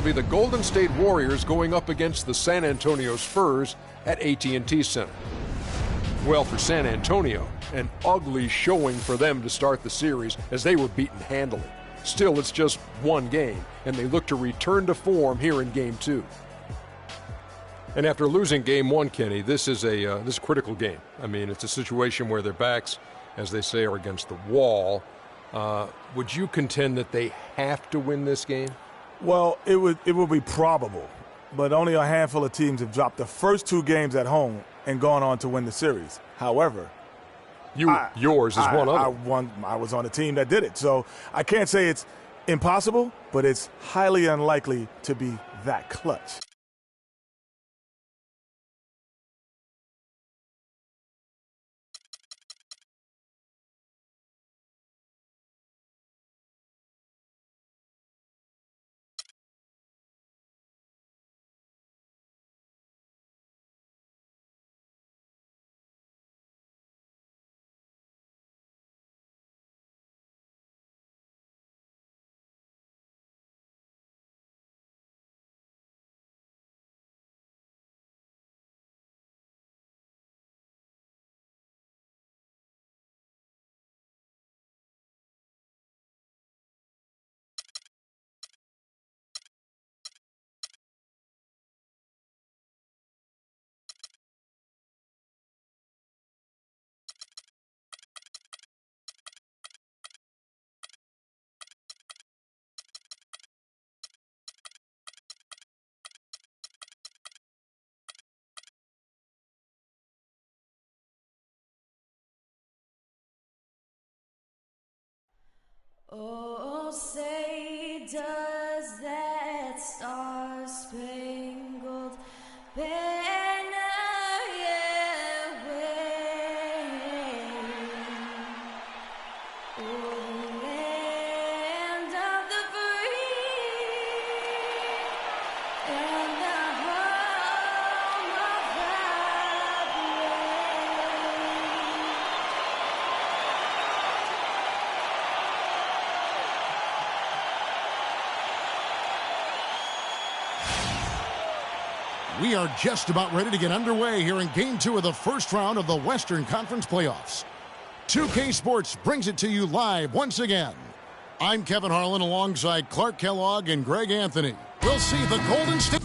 Be the Golden State Warriors going up against the San Antonio Spurs at AT&T Center. Well, for San Antonio, an ugly showing for them to start the series as they were beaten handily. Still, it's just one game, and they look to return to form here in Game 2. And after losing Game 1, Kenny, this is a critical game. I mean, it's a situation where their backs, as they say, are against the wall. Would you contend that they have to win this game? Well, it would be probable, but only a handful of teams have dropped the first 2 games at home and gone on to win the series. However, yours is one of them. I was on a team that did it, so I can't say it's impossible, but it's highly unlikely to be that clutch. Oh, say does that star-spangled banner yet wave o'er the land of the free and the home of the We are just about ready to get underway here in Game 2 of the first round of the Western Conference Playoffs. 2K Sports brings it to you live once again. I'm Kevin Harlan alongside Clark Kellogg and Greg Anthony. We'll see the Golden State.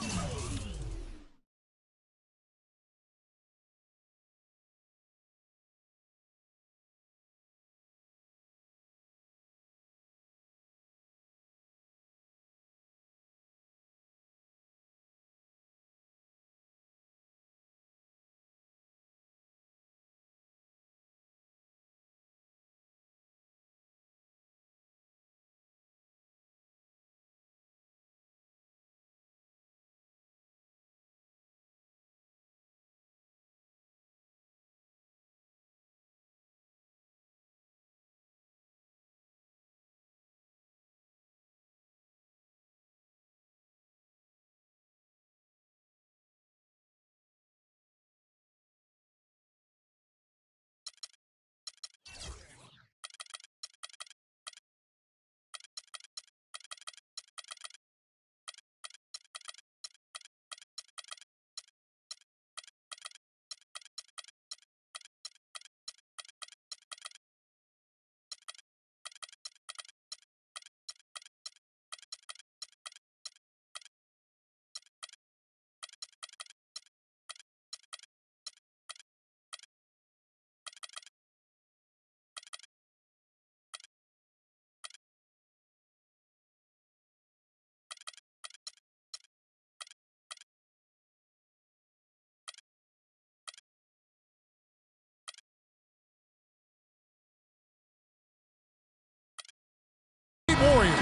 Warriors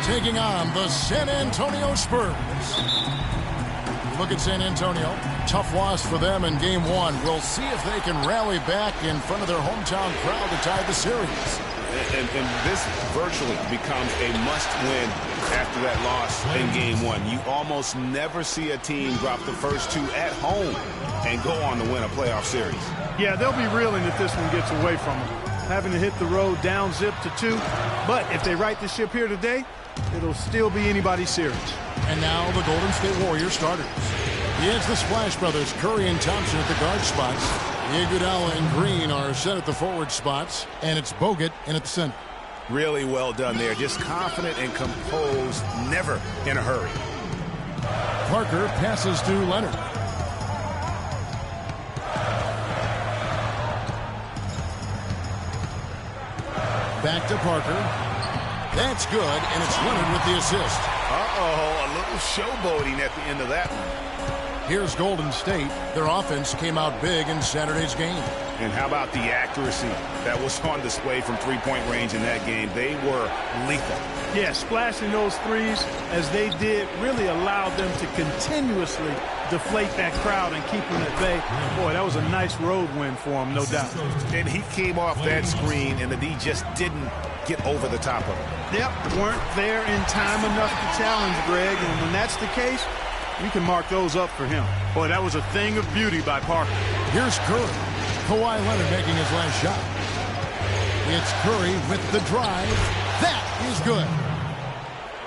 taking on the San Antonio Spurs. Look at San Antonio. Tough loss for them in Game 1. We'll see if they can rally back in front of their hometown crowd to tie the series. And this virtually becomes a must-win after that loss in Game 1. You almost never see a team drop the first 2 at home and go on to win a playoff series. Yeah, they'll be reeling if this one gets away from them. Having to hit the road down zip to 2. But if they right the ship here today, it'll still be anybody's series. And now the Golden State Warriors starters. It's the Splash Brothers, Curry and Thompson at the guard spots. Iguodala and Green are set at the forward spots. And it's Bogut in at the center. Really well done there. Just confident and composed, never in a hurry. Parker passes to Leonard. Back to Parker. That's good, and it's Leonard with the assist. Uh-oh, a little showboating at the end of that one. Here's Golden State. Their offense came out big in Saturday's game. And how about the accuracy that was on display from three-point range in that game? They were lethal. Yeah, splashing those threes as they did really allowed them to continuously deflate that crowd and keep them at bay. Boy, that was a nice road win for them, no doubt. And he came off that screen, and the D just didn't get over the top of it. Yep, weren't there in time enough to challenge Greg, and when that's the case, you can mark those up for him. Boy, that was a thing of beauty by Parker. Here's Curry. Kawhi Leonard making his last shot. It's Curry with the drive. That is good.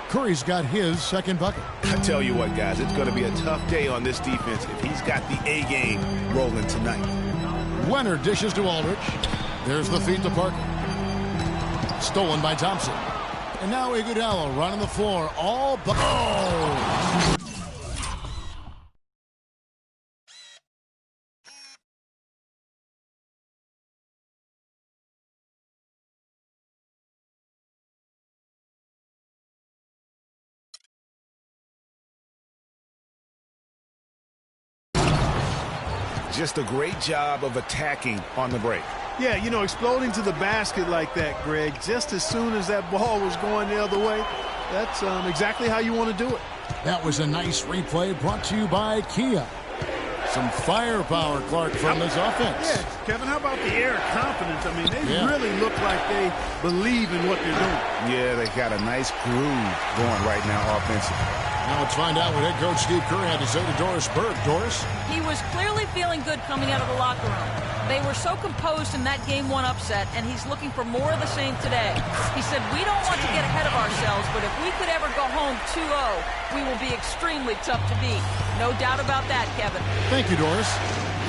Curry's got his second bucket. I tell you what, guys, it's going to be a tough day on this defense if he's got the A game rolling tonight. Leonard dishes to Aldridge. There's the feed to Parker. Stolen by Thompson. And now Iguodala running the floor. All but... Oh! Just a great job of attacking on the break. Yeah, you know, exploding to the basket like that, Greg, just as soon as that ball was going the other way, that's exactly how you want to do it. That was a nice replay brought to you by Kia. Some firepower, Clark, from this offense. Yeah, Kevin, how about the air of confidence? I mean, they really look like they believe in what they're doing. Yeah, they got a nice groove going right now offensively. Now let's find out what head coach Steve Kerr had to say to Doris Burke. Doris? He was clearly feeling good coming out of the locker room. They were so composed in that Game 1 upset, and he's looking for more of the same today. He said, we don't want to get ahead of ourselves, but if we could ever go home 2-0, we will be extremely tough to beat. No doubt about that, Kevin. Thank you, Doris.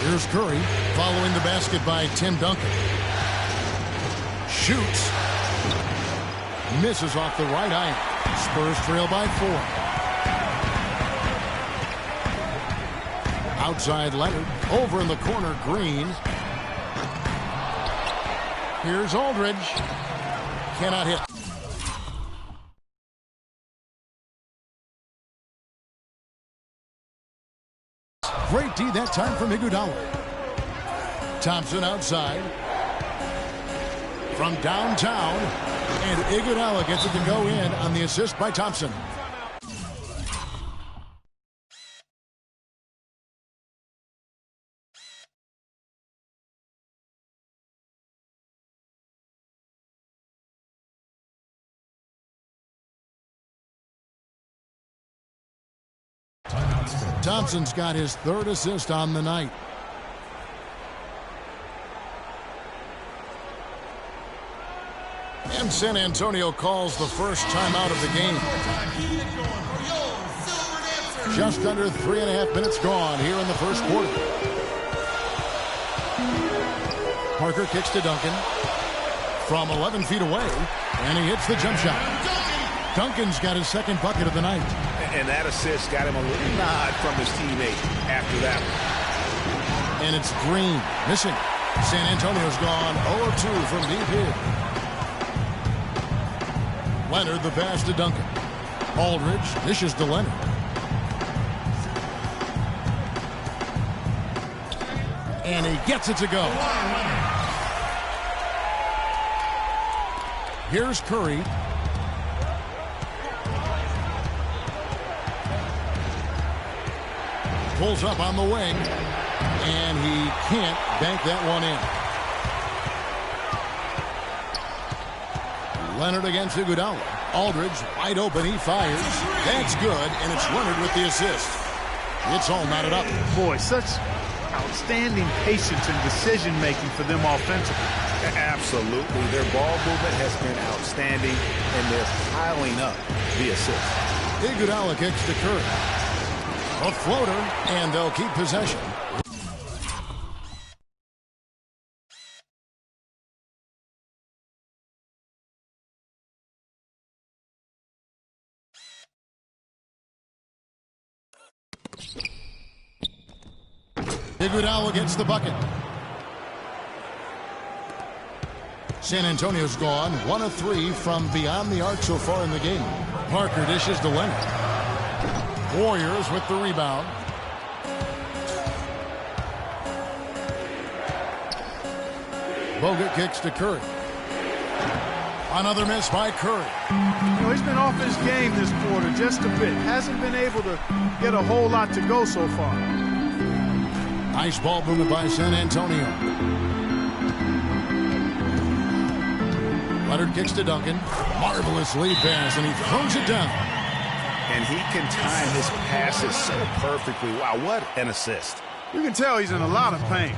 Here's Curry following the basket by Tim Duncan. Shoots. Misses off the right iron. Spurs trail by 4. Outside Leonard. Over in the corner, Green. Here's Aldridge. Cannot hit. Great D that time from Iguodala. Thompson outside. From downtown. And Iguodala gets it to go in on the assist by Thompson. Thompson's got his third assist on the night. And San Antonio calls the first timeout of the game. Just under 3.5 minutes gone here in the first quarter. Parker kicks to Duncan from 11 feet away, and he hits the jump shot. Duncan's got his second bucket of the night. And that assist got him a little nod from his teammate after that one. And it's Green missing. San Antonio's gone 0-2 from deep here. Leonard the pass to Duncan. Aldridge dishes to Leonard. And he gets it to go. Here's Curry. Pulls up on the wing, and he can't bank that one in. Leonard against Iguodala. Aldridge wide open, he fires. That's good, and it's Leonard with the assist. It's all knotted up. Boy, such outstanding patience and decision-making for them offensively. Absolutely. Their ball movement has been outstanding, and they're piling up the assists. Iguodala kicks to Curry. A floater, and they'll keep possession. Iguodala gets the bucket. San Antonio's gone 1 of 3 from beyond the arc so far in the game. Parker dishes to Leonard. Warriors with the rebound. Bogut kicks to Curry. Another miss by Curry. You know, he's been off his game this quarter just a bit. Hasn't been able to get a whole lot to go so far. Nice ball movement by San Antonio. Leonard kicks to Duncan. Marvelous lead pass, and he throws it down. And he can time his passes so perfectly. Wow, what an assist. You can tell he's in a lot of pain.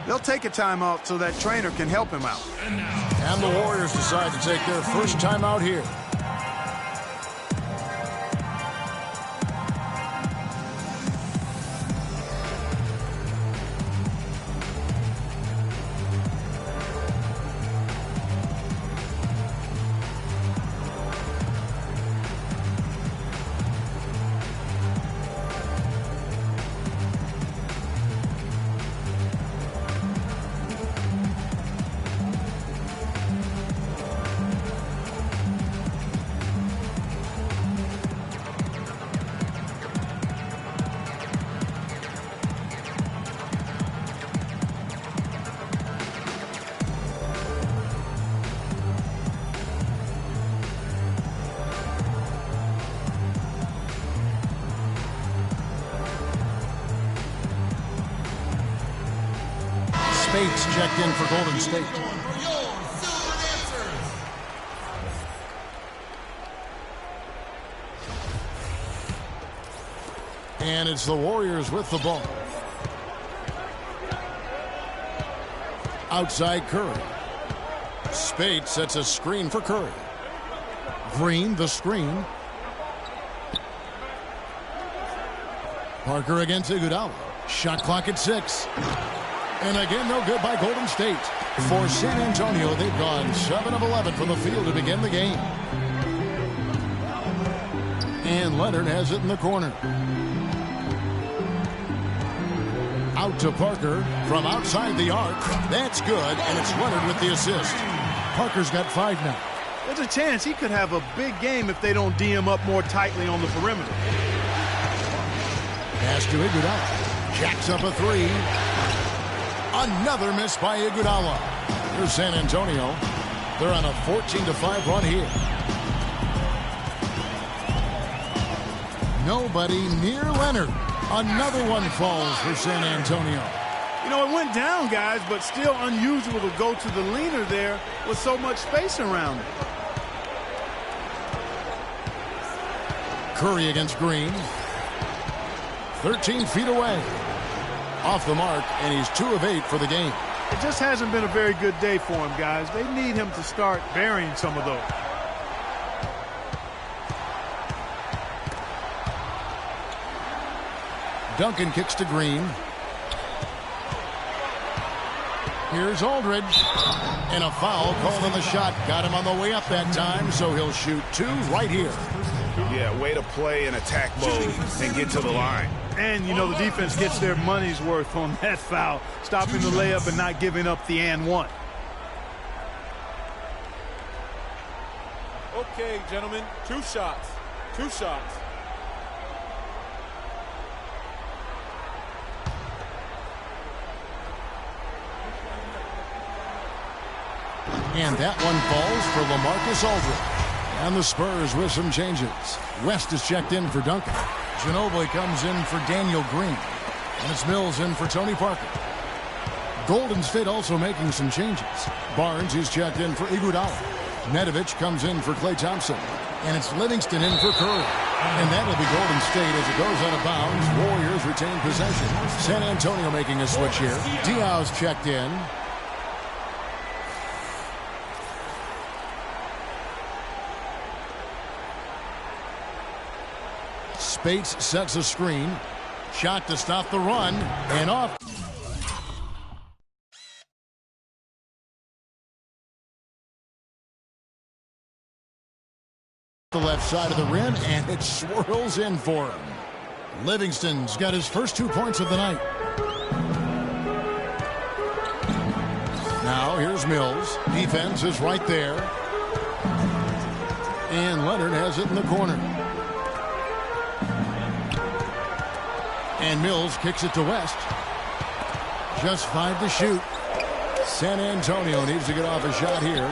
They'll take a timeout so that trainer can help him out. And the Warriors decide to take their first timeout here. Spates checked in for Golden State. And it's the Warriors with the ball. Outside Curry. Spates sets a screen for Curry. Green, the screen. Parker against Iguodala. Shot clock at 6. And again, no good by Golden State. For San Antonio, they've gone 7 of 11 from the field to begin the game. And Leonard has it in the corner. Out to Parker from outside the arc. That's good, and it's Leonard with the assist. Parker's got 5 now. There's a chance he could have a big game if they don't D him up more tightly on the perimeter. Pass to Iguodala. Jacks up a 3. Another miss by Iguodala. Here's San Antonio. They're on a 14-5 run here. Nobody near Leonard. Another one falls for San Antonio. You know, it went down, guys, but still unusual to go to the leaner there with so much space around it. Curry against Green. 13 feet away. Off the mark, and he's 2 of 8 for the game. It just hasn't been a very good day for him, guys. They need him to start burying some of those. Duncan kicks to Green. Here's Aldridge. And a foul called on the shot. Got him on the way up that time, so he'll shoot 2 right here. Yeah, way to play in attack mode and get to the line. And, you know, the defense gets their money's worth on that foul, stopping the layup and not giving up the and one. Okay, gentlemen, 2 shots. 2 shots. And that one falls for LaMarcus Aldridge. And the Spurs with some changes. West is checked in for Duncan. Ginobili comes in for Daniel Green. And it's Mills in for Tony Parker. Golden State also making some changes. Barnes is checked in for Iguodala. Nedovic comes in for Klay Thompson. And it's Livingston in for Curry. And that'll be Golden State as it goes out of bounds. Warriors retain possession. San Antonio making a switch here. Diaz checked in. Spates sets a screen. Shot to stop the run. And off. The left side of the rim, and it swirls in for him. Livingston's got his first 2 points of the night. Now here's Mills. Defense is right there. And Leonard has it in the corner. And Mills kicks it to West. Just 5 to shoot. San Antonio needs to get off a shot here.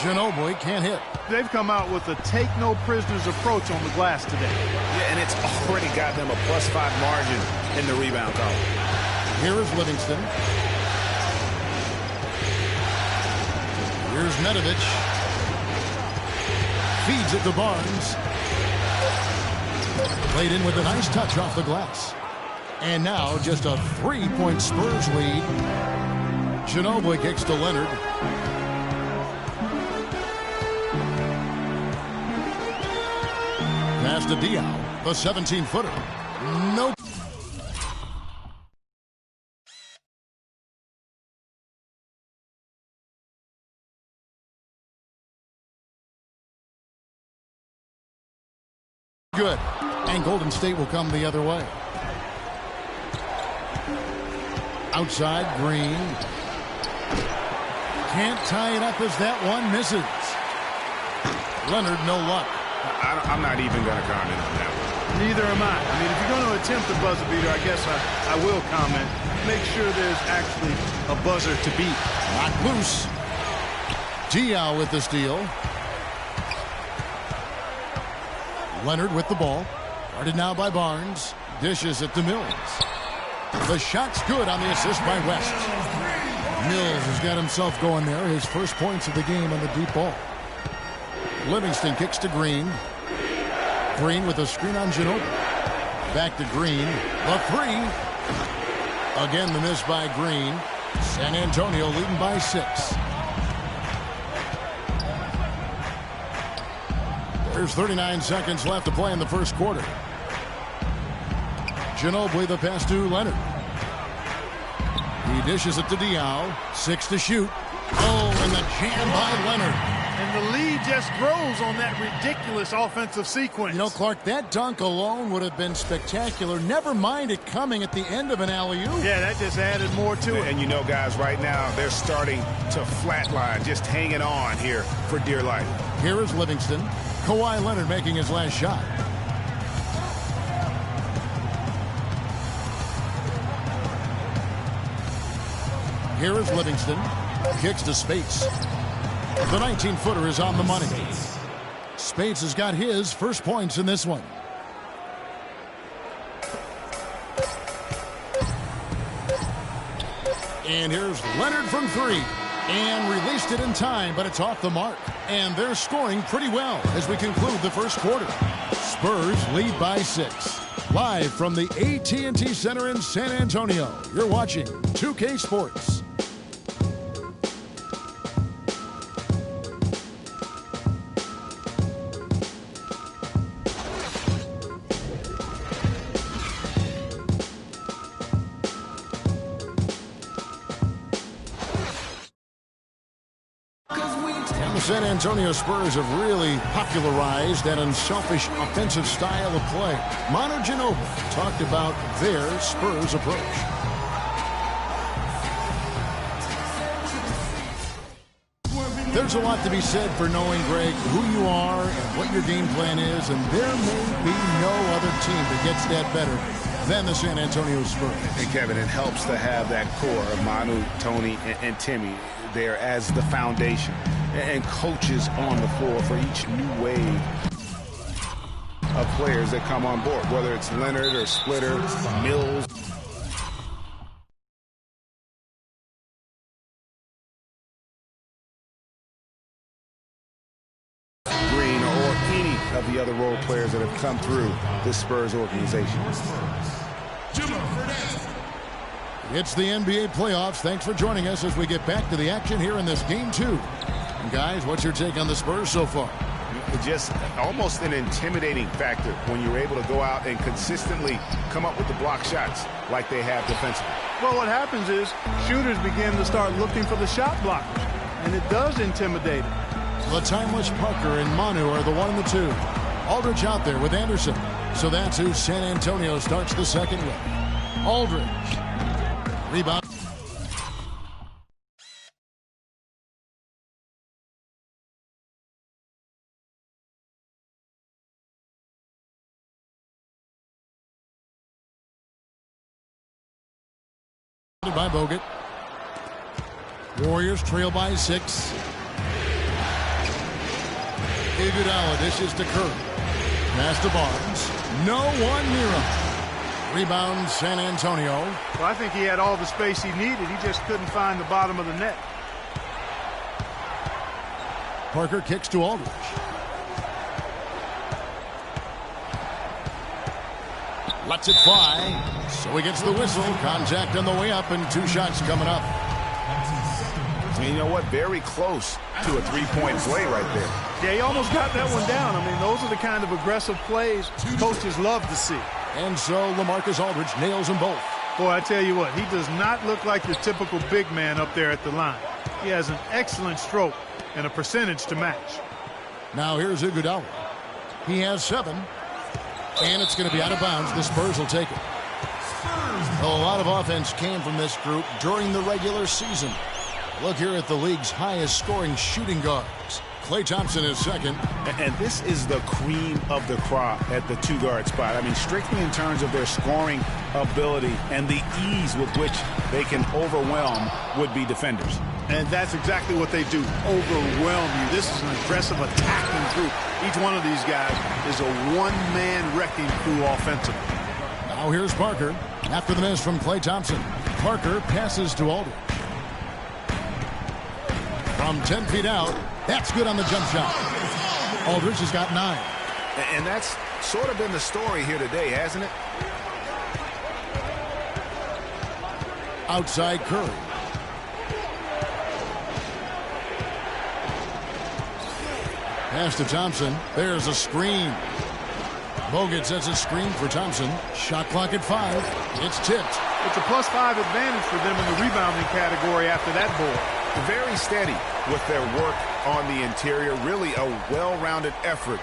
Ginobili can't hit. They've come out with a take-no-prisoners approach on the glass today. Yeah, and it's already got them a +5 margin in the rebound column. Here is Livingston. Here's Nedovic. Feeds it to Barnes. Played in with a nice touch off the glass. And now just a 3-point Spurs lead. Ginobili kicks to Leonard. Pass to Diaw, the 17-footer. Nope. Good. And Golden State will come the other way. Outside, Green. Can't tie it up as that one misses. Leonard, no luck. I'm not even going to comment on that one. Neither am I. I mean, if you're going to attempt a buzzer beater, I guess I will comment. Make sure there's actually a buzzer to beat. Knocked loose. Diaw with the steal. Leonard with the ball. Guarded now by Barnes. Dishes it to Mills. The shot's good on the assist by West. Mills has got himself going there. His first points of the game on the deep ball. Livingston kicks to Green. Green with a screen on Ginobili. Back to Green. The 3. Again, the miss by Green. San Antonio leading by 6. There's 39 seconds left to play in the first quarter. Ginobili the pass to Leonard. He dishes it to Diaw. 6 to shoot. Oh, and the jam by Leonard. And the lead just grows on that ridiculous offensive sequence. You know, Clark, that dunk alone would have been spectacular. Never mind it coming at the end of an alley-oop. Yeah, that just added more to it. And you know, guys, right now, they're starting to flatline, just hanging on here for dear life. Here is Livingston. Kawhi Leonard making his last shot. Here is Livingston. Kicks to Spates. The 19-footer is on the money. Spates has got his first points in this one. And here's Leonard from 3. And released it in time, but it's off the mark. And they're scoring pretty well as we conclude the first quarter. Spurs lead by 6. Live from the AT&T Center in San Antonio, you're watching 2K Sports. The San Antonio Spurs have really popularized that unselfish offensive style of play. Manu Ginobili talked about their Spurs approach. There's a lot to be said for knowing, Greg, who you are and what your game plan is, and there may be no other team that gets that better than the San Antonio Spurs. And Kevin, it helps to have that core of Manu, Tony, and Timmy there as the foundation, and coaches on the floor for each new wave of players that come on board, whether it's Leonard or Splitter, Mills. Green, or any of the other role players that have come through this Spurs organization. It's the NBA playoffs. Thanks for joining us as we get back to the action here in this game 2. And guys, what's your take on the Spurs so far? just almost an intimidating factor when you're able to go out and consistently come up with the block shots like they have defensively. Well, what happens is shooters begin to start looking for the shot blocker, and it does intimidate them. The timeless Parker and Manu are the 1 and the 2. Aldridge out there with Anderson. So that's who San Antonio starts the second with. Aldridge. Rebound. By Bogut. Warriors trail by 6. Iguodala dishes to Curry. Pass to Barnes. No one near him. Rebound San Antonio. Well, I think he had all the space he needed. He just couldn't find the bottom of the net. Parker kicks to Aldridge. Lets it fly. So he gets the whistle. Contact on the way up and 2 shots coming up. And you know what? Very close to a three-point play right there. Yeah, he almost got that one down. I mean, those are the kind of aggressive plays coaches love to see. And so LaMarcus Aldridge nails them both. Boy, I tell you what, he does not look like the typical big man up there at the line. He has an excellent stroke and a percentage to match. Now here's Iguodala. He has 7. And it's going to be out of bounds. The Spurs will take it. A lot of offense came from this group during the regular season. Look here at the league's highest scoring shooting guards. Klay Thompson is second. And this is the cream of the crop at the 2-guard spot. I mean, strictly in terms of their scoring ability and the ease with which they can overwhelm would-be defenders. And that's exactly what they do, overwhelm you. This is an aggressive attacking group. Each one of these guys is a one-man wrecking crew offensively. Now here's Parker. After the miss from Klay Thompson, Parker passes to Aldridge. From 10 feet out, that's good on the jump shot. Aldridge has got 9. And that's sort of been the story here today, hasn't it? Outside Curry. Pass to Thompson. There's a screen. Bogut sets a screen for Thompson. Shot clock at 5. It's tipped. It's a +5 advantage for them in the rebounding category after that board. Very steady with their work on the interior. Really a well-rounded effort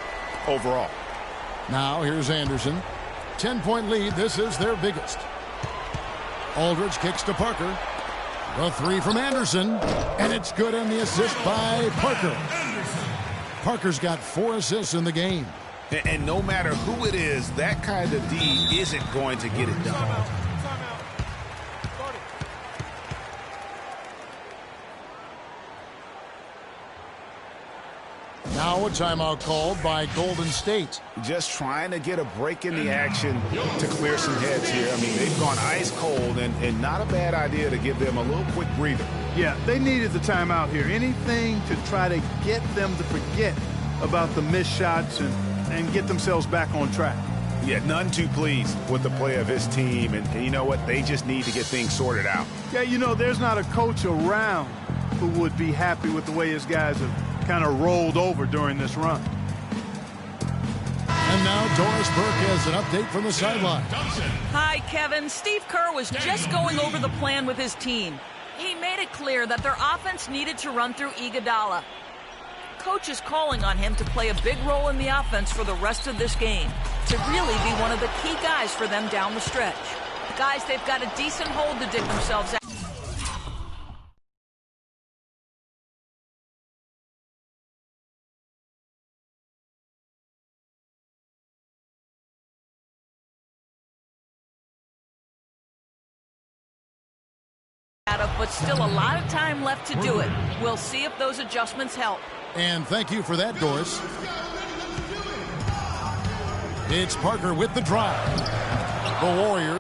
overall. Now here's Anderson. 10-point lead. This is their biggest. Aldridge kicks to Parker. The 3 from Anderson. And it's good, and the assist by Parker. Parker's got 4 assists in the game. And no matter who it is, that kind of D isn't going to get it done. Now a timeout called by Golden State. Just trying to get a break in the action to clear some heads here. I mean, they've gone ice cold, and not a bad idea to give them a little quick breather. Yeah, they needed the timeout here. Anything to try to get them to forget about the missed shots and get themselves back on track. Yeah, none too pleased with the play of his team, and you know what? They just need to get things sorted out. Yeah, you know, there's not a coach around who would be happy with the way his guys have kind of rolled over during this run. And now Doris Burke has an update from the sideline. Hi, Kevin. Steve Kerr was just going over the plan with his team. He made it clear that their offense needed to run through Iguodala. Coach is calling on him to play a big role in the offense for the rest of this game, to really be one of the key guys for them down the stretch. Guys, they've got a decent hold to dig themselves out of, but still a lot of time left to do it. We'll see if those adjustments help. And thank you for that, Doris. It's Parker with the drive. The Warriors.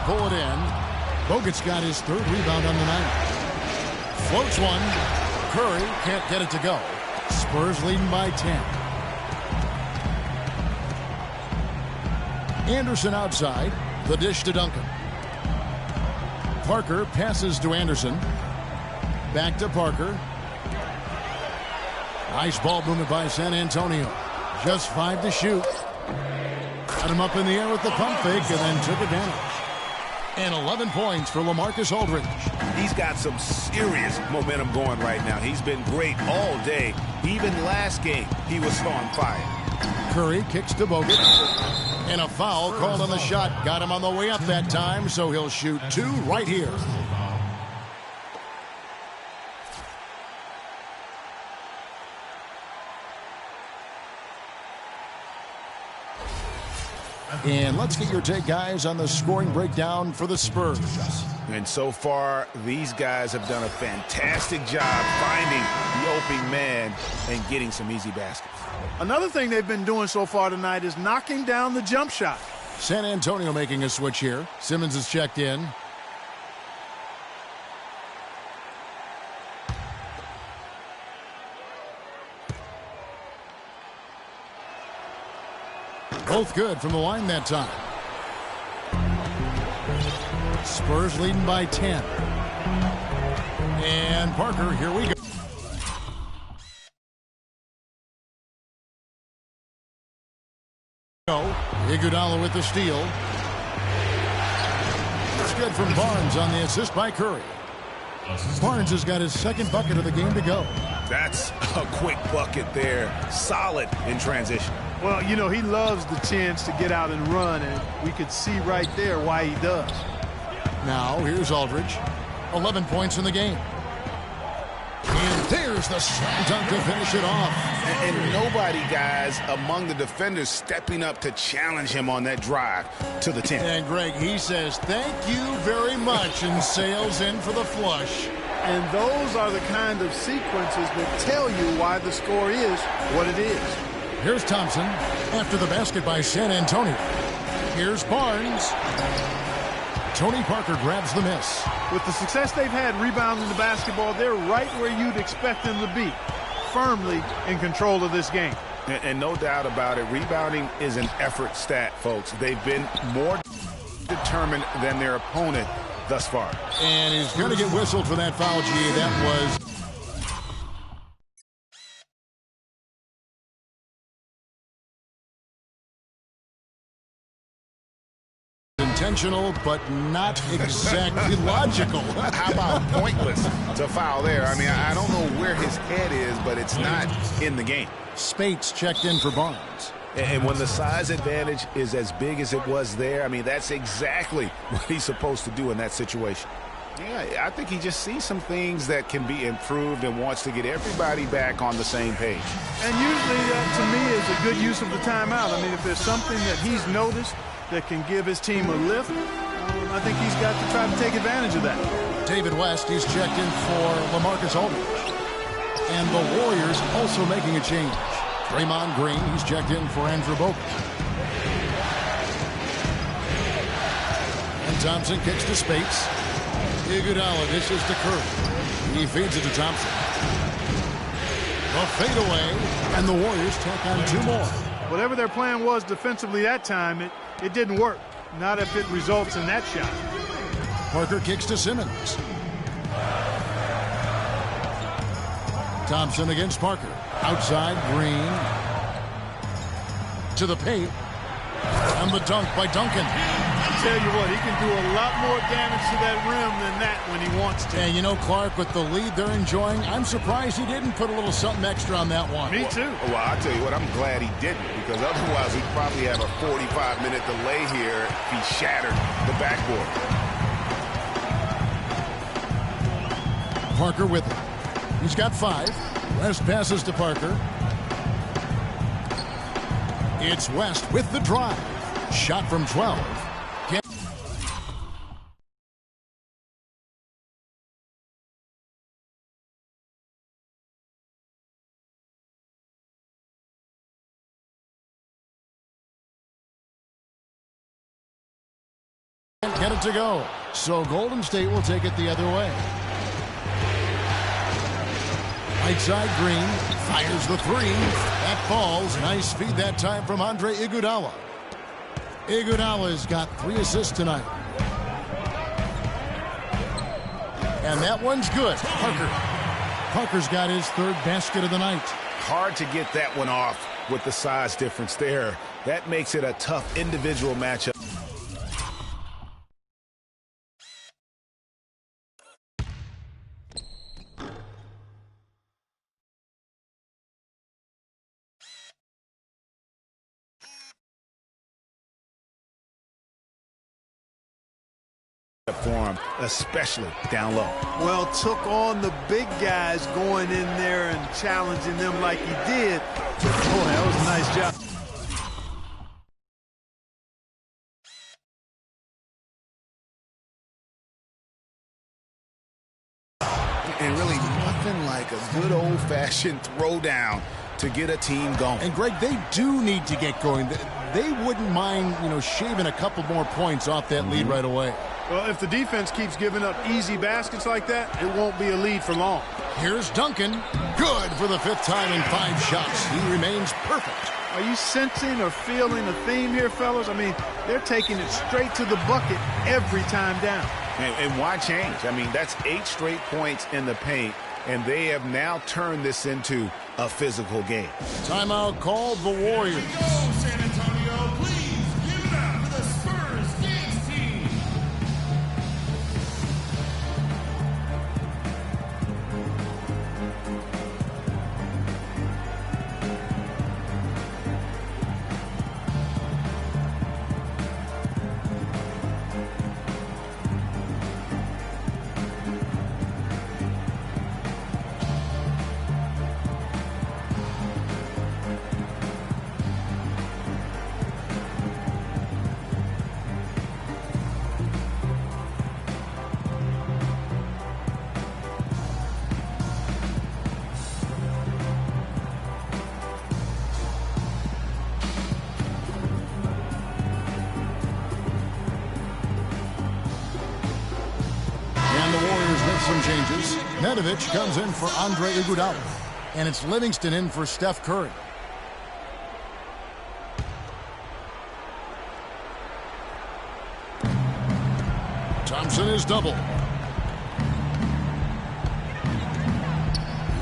Pull it in. Bogut's got his 3rd rebound on the night. Floats one. Curry can't get it to go. Spurs leading by 10. Anderson outside. The dish to Duncan. Parker passes to Anderson. Back to Parker. Nice ball movement by San Antonio. Just 5 to shoot. Got him up in the air with the pump fake and then took advantage. And 11 points for LaMarcus Aldridge. He's got some serious momentum going right now. He's been great all day. Even last game, he was on fire. Curry kicks to Bogut. And a foul called on the shot. Got him on the way up that time, so he'll shoot 2 right here. And let's get your take, guys, on the scoring breakdown for the Spurs. And so far, these guys have done a fantastic job finding the open man and getting some easy baskets. Another thing they've been doing so far tonight is knocking down the jump shot. San Antonio making a switch here. Simmons is checked in. Both good from the line that time. Spurs leading by 10. And Parker, here we go. Iguodala with the steal. It's good from Barnes on the assist by Curry. Barnes has got his second bucket of the game to go. That's a quick bucket there. Solid in transition. Well, you know, he loves the chance to get out and run, and we could see right there why he does. Now, here's Aldridge. 11 points in the game. And there's the slam dunk to finish it off. And nobody, guys, among the defenders stepping up to challenge him on that drive to the 10. And Greg, he says, thank you very much, and sails in for the flush. And those are the kind of sequences that tell you why the score is what it is. Here's Thompson after the basket by San Antonio. Here's Barnes. Tony Parker grabs the miss. With the success they've had rebounding the basketball, they're right where you'd expect them to be, firmly in control of this game. And no doubt about it, rebounding is an effort stat, folks. They've been more determined than their opponent thus far. And he's going to get whistled for that foul, G. That was intentional, but not exactly logical. How about pointless to foul there? I mean, I don't know where his head is, but it's not in the game. Spates checked in for Barnes. And when the size advantage is as big as it was there, I mean, that's exactly what he's supposed to do in that situation. Yeah, I think he just sees some things that can be improved and wants to get everybody back on the same page. And usually that, to me, is a good use of the timeout. I mean, if there's something that he's noticed that can give his team a lift, I think he's got to try to take advantage of that. David West, he's checked in for LaMarcus Aldridge. And the Warriors also making a change. Draymond Green, he's checked in for Andrew Bogut. And Thompson kicks to Spates. Iguodala dishes to Curry. He feeds it to Thompson. A fadeaway, and the Warriors tack on 2 more. Whatever their plan was defensively that time, it didn't work. Not if it results in that shot. Parker kicks to Simmons. Thompson against Parker. Outside, Green. To the paint. And the dunk by Duncan. I tell you what, he can do a lot more damage to that rim than that when he wants to. And you know, Clark, with the lead they're enjoying, I'm surprised he didn't put a little something extra on that one. Me too. Well, I'll tell you what, I'm glad he didn't, because otherwise he'd probably have a 45-minute delay here if he shattered the backboard. Parker with it. He's got 5. West passes to Parker. It's West with the drive. Shot from 12. Get it to go. So Golden State will take it the other way. Right side, Green fires the 3. That falls. Nice feed that time from Andre Iguodala. Iguodala's got 3 assists tonight. And that one's good. Parker's got his 3rd basket of the night. Hard to get that one off with the size difference there. That makes it a tough individual matchup. For him, especially down low. Well, took on the big guys going in there and challenging them like he did. Boy, that was a nice job. And really nothing like a good old-fashioned throwdown to get a team going. And Greg, they do need to get going. They wouldn't mind, shaving a couple more points off that lead right away. Well, if the defense keeps giving up easy baskets like that, it won't be a lead for long. Here's Duncan. Good for the 5th time in 5 shots. He remains perfect. Are you sensing or feeling a theme here, fellas? I mean, they're taking it straight to the bucket every time down. And why change? I mean, that's 8 straight points in the paint, and they have now turned this into a physical game. Timeout called the Warriors. San Antonio, please give it up for the Spurs dance team. Some changes. Nedovic comes in for Andre Iguodala. And it's Livingston in for Steph Curry. Thompson is double.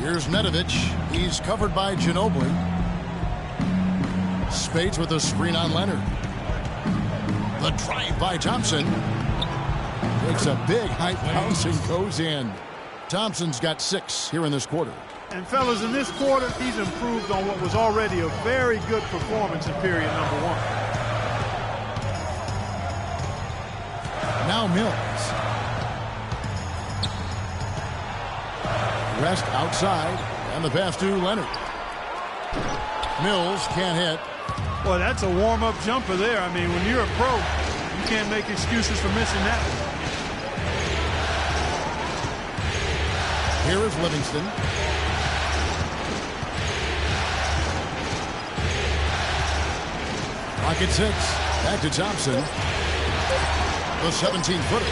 Here's Nedovic. He's covered by Ginobili. Spades with a screen on Leonard. The drive by Thompson. Takes a big height bounce and goes in. Thompson's got 6 here in this quarter. And fellas, in this quarter, he's improved on what was already a very good performance in period number 1. Now Mills. Rest outside, and the pass to Leonard. Mills can't hit. Well, that's a warm-up jumper there. I mean, when you're a pro, you can't make excuses for missing that one. Here is Livingston. Pocket 6. Back to Thompson. The 17-footer.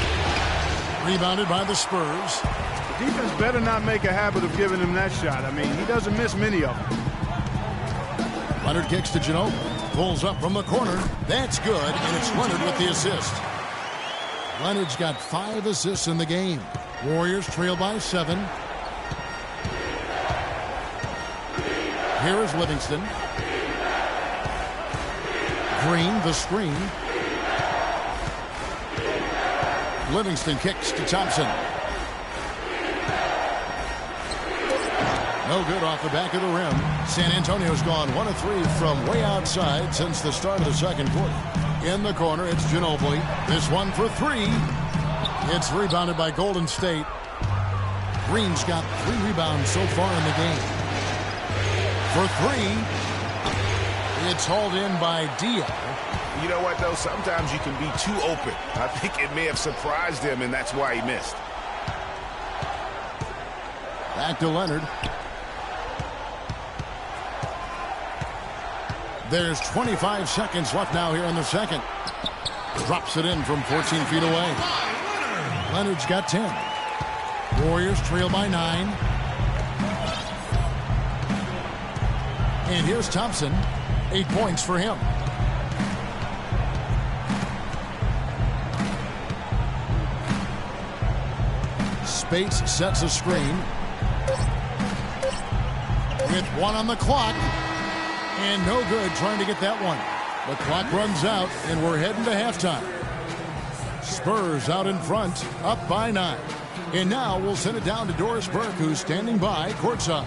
Rebounded by the Spurs. The defense better not make a habit of giving him that shot. I mean, he doesn't miss many of them. Leonard kicks to Ginobili. Pulls up from the corner. That's good, and it's Leonard with the assist. Leonard's got 5 assists in the game. Warriors trail by 7. Here is Livingston. Green, the screen. Livingston kicks to Thompson. No good off the back of the rim. San Antonio's gone 1 of 3 from way outside since the start of the second quarter. In the corner, it's Ginobili. This one for 3. It's rebounded by Golden State. Green's got 3 rebounds so far in the game. For 3, it's hauled in by Dia. You know what, though? Sometimes you can be too open. I think it may have surprised him, and that's why he missed. Back to Leonard. There's 25 seconds left now here in the second. Drops it in from 14 feet away. Leonard's got 10. Warriors trail by 9. And here's Thompson. 8 points for him. Spates sets a screen. With 1 on the clock. And no good trying to get that one. The clock runs out, and we're heading to halftime. Spurs out in front, up by 9. And now we'll send it down to Doris Burke, who's standing by courtside.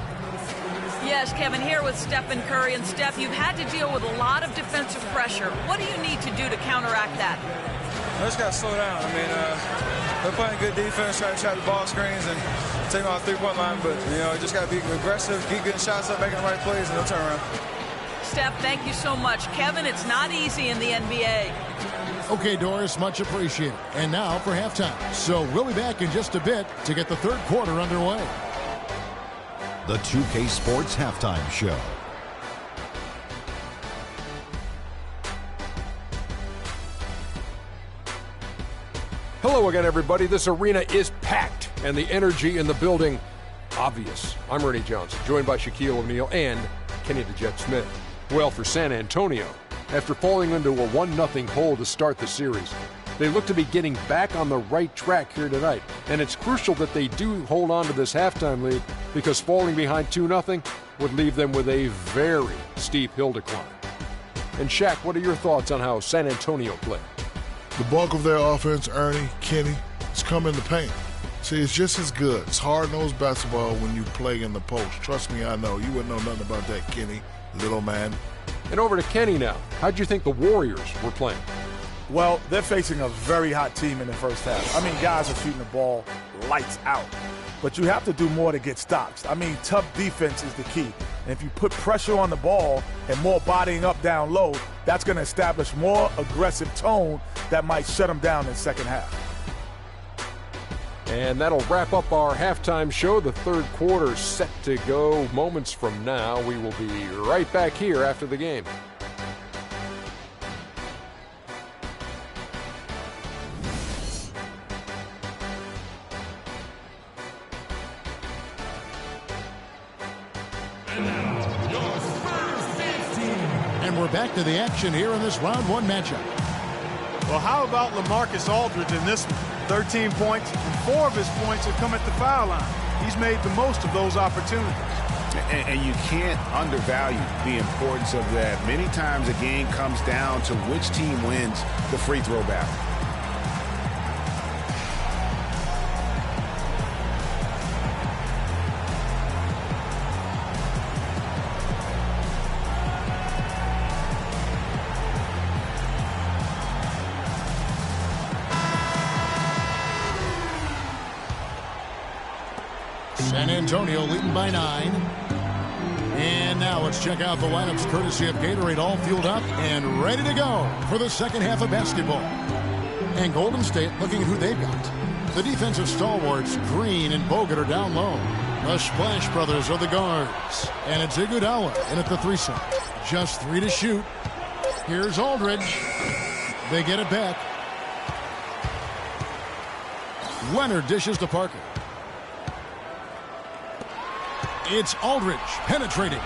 Yes, Kevin, here with Stephen Curry. And Steph, you've had to deal with a lot of defensive pressure. What do you need to do to counteract that? I just got to slow down. I mean, they're playing good defense, trying to trap the ball screens and take them off the three-point line. But, you know, just got to be aggressive, keep getting shots up, making the right plays, and they'll turn around. Steph, thank you so much. Kevin, it's not easy in the NBA. Okay, Doris, much appreciated. And now for halftime. So we'll be back in just a bit to get the third quarter underway. The 2K Sports Halftime Show. Hello again, everybody. This arena is packed, and the energy in the building obvious. I'm Ernie Johnson, joined by Shaquille O'Neal and Kenny the Jet Smith. Well, for San Antonio, after falling into a 1-0 hole to start the series, they look to be getting back on the right track here tonight. And it's crucial that they do hold on to this halftime lead, because falling behind 2-0 would leave them with a very steep hill to climb. And Shaq, what are your thoughts on how San Antonio played? The bulk of their offense, Ernie, Kenny, has come in the paint. See, it's just as good. It's hard-nosed basketball when you play in the post. Trust me, I know. You wouldn't know nothing about that, Kenny, little man. And over to Kenny now. How'd you think the Warriors were playing? Well, they're facing a very hot team in the first half. I mean, guys are shooting the ball lights out. But you have to do more to get stops. I mean, tough defense is the key. And if you put pressure on the ball and more bodying up down low, that's going to establish more aggressive tone that might shut them down in the second half. And that'll wrap up our halftime show. The third quarter set to go moments from now. We will be right back here after the game. And we're back to the action here in this round 1 matchup. Well, how about LaMarcus Aldridge in this one? 13 points, and 4 of his points have come at the foul line. He's made the most of those opportunities. And you can't undervalue the importance of that. Many times a game comes down to which team wins the free throw battle. San Antonio leading by 9. And now let's check out the lineups courtesy of Gatorade, all fueled up and ready to go for the second half of basketball. And Golden State looking at who they've got. The defensive stalwarts, Green and Bogut, are down low. The Splash Brothers are the guards. And it's Iguodala in at the 3 slot. Just 3 to shoot. Here's Aldridge. They get it back. Leonard dishes to Parker. It's Aldridge penetrating.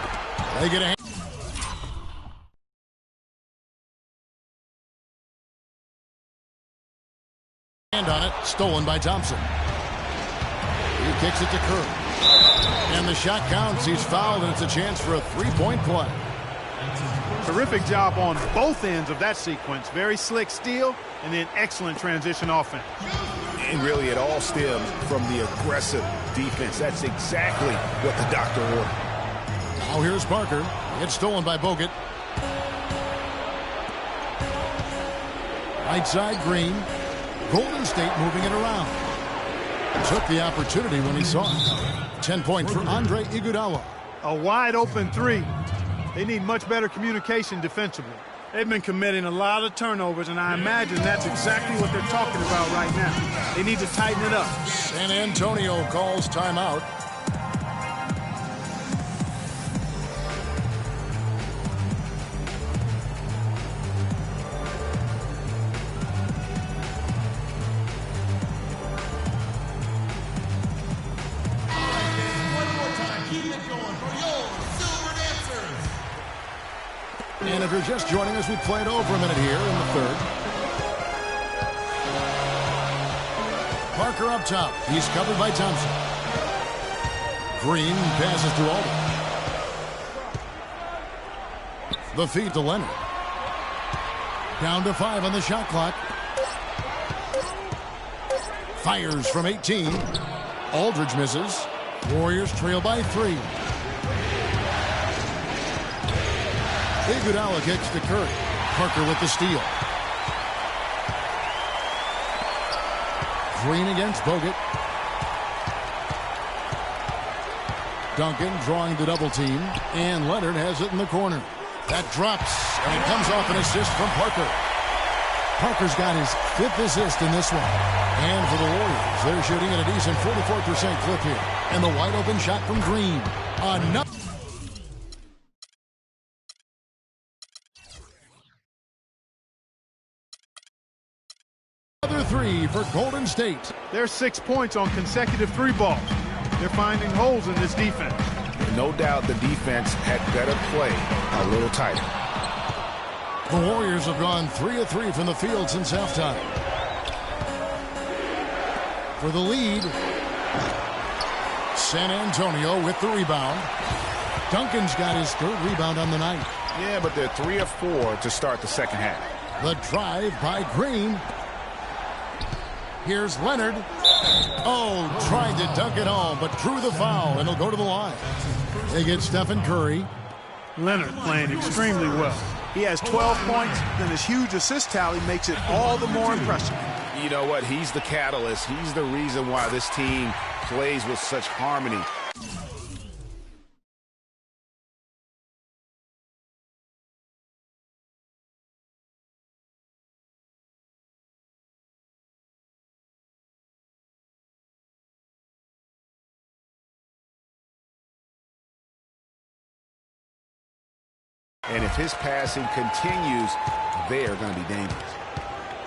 They get a hand on it. Stolen by Thompson. He kicks it to Curry. And the shot counts. He's fouled, and it's a chance for a 3-point play. Terrific job on both ends of that sequence. Very slick steal and then excellent transition offense. And really, it all stems from the aggressive defense. That's exactly what the doctor ordered. Now here's Parker. It's stolen by Bogut. Right side, Green. Golden State moving it around. Took the opportunity when he saw it. 10 points for Andre Iguodala. A wide open 3. They need much better communication defensively. They've been committing a lot of turnovers, and I imagine that's exactly what they're talking about right now. They need to tighten it up. San Antonio calls timeout. And if you're just joining us, we played over a minute here in the third. Parker Parker up top. He's covered by Thompson. Green passes to Aldridge. The feed to Leonard. Down to 5 on the shot clock. Fires from 18. Aldridge misses. Warriors trail by 3. Iguodala kicks to Curry. Parker with the steal. Green against Bogut. Duncan drawing the double team. And Leonard has it in the corner. That drops. And it comes off an assist from Parker. Parker's got his 5th assist in this one. And for the Warriors, they're shooting at a decent 44% clip here. And the wide open shot from Green. Another 3 for Golden State. There's 6 points on consecutive 3 balls. They're finding holes in this defense. No doubt the defense had better play a little tighter. The Warriors have gone 3 of 3 from the field since halftime. For the lead, San Antonio with the rebound. Duncan's got his 3rd rebound on the night. Yeah, but they're 3 of 4 to start the second half. The drive by Green. Here's Leonard. Oh, tried to dunk it home, but drew the foul, and he'll go to the line. They get Stephen Curry. Leonard playing extremely well. He has 12 points, then his huge assist tally makes it all the more impressive. You know what? He's the catalyst. He's the reason why this team plays with such harmony. And if his passing continues, they are going to be dangerous.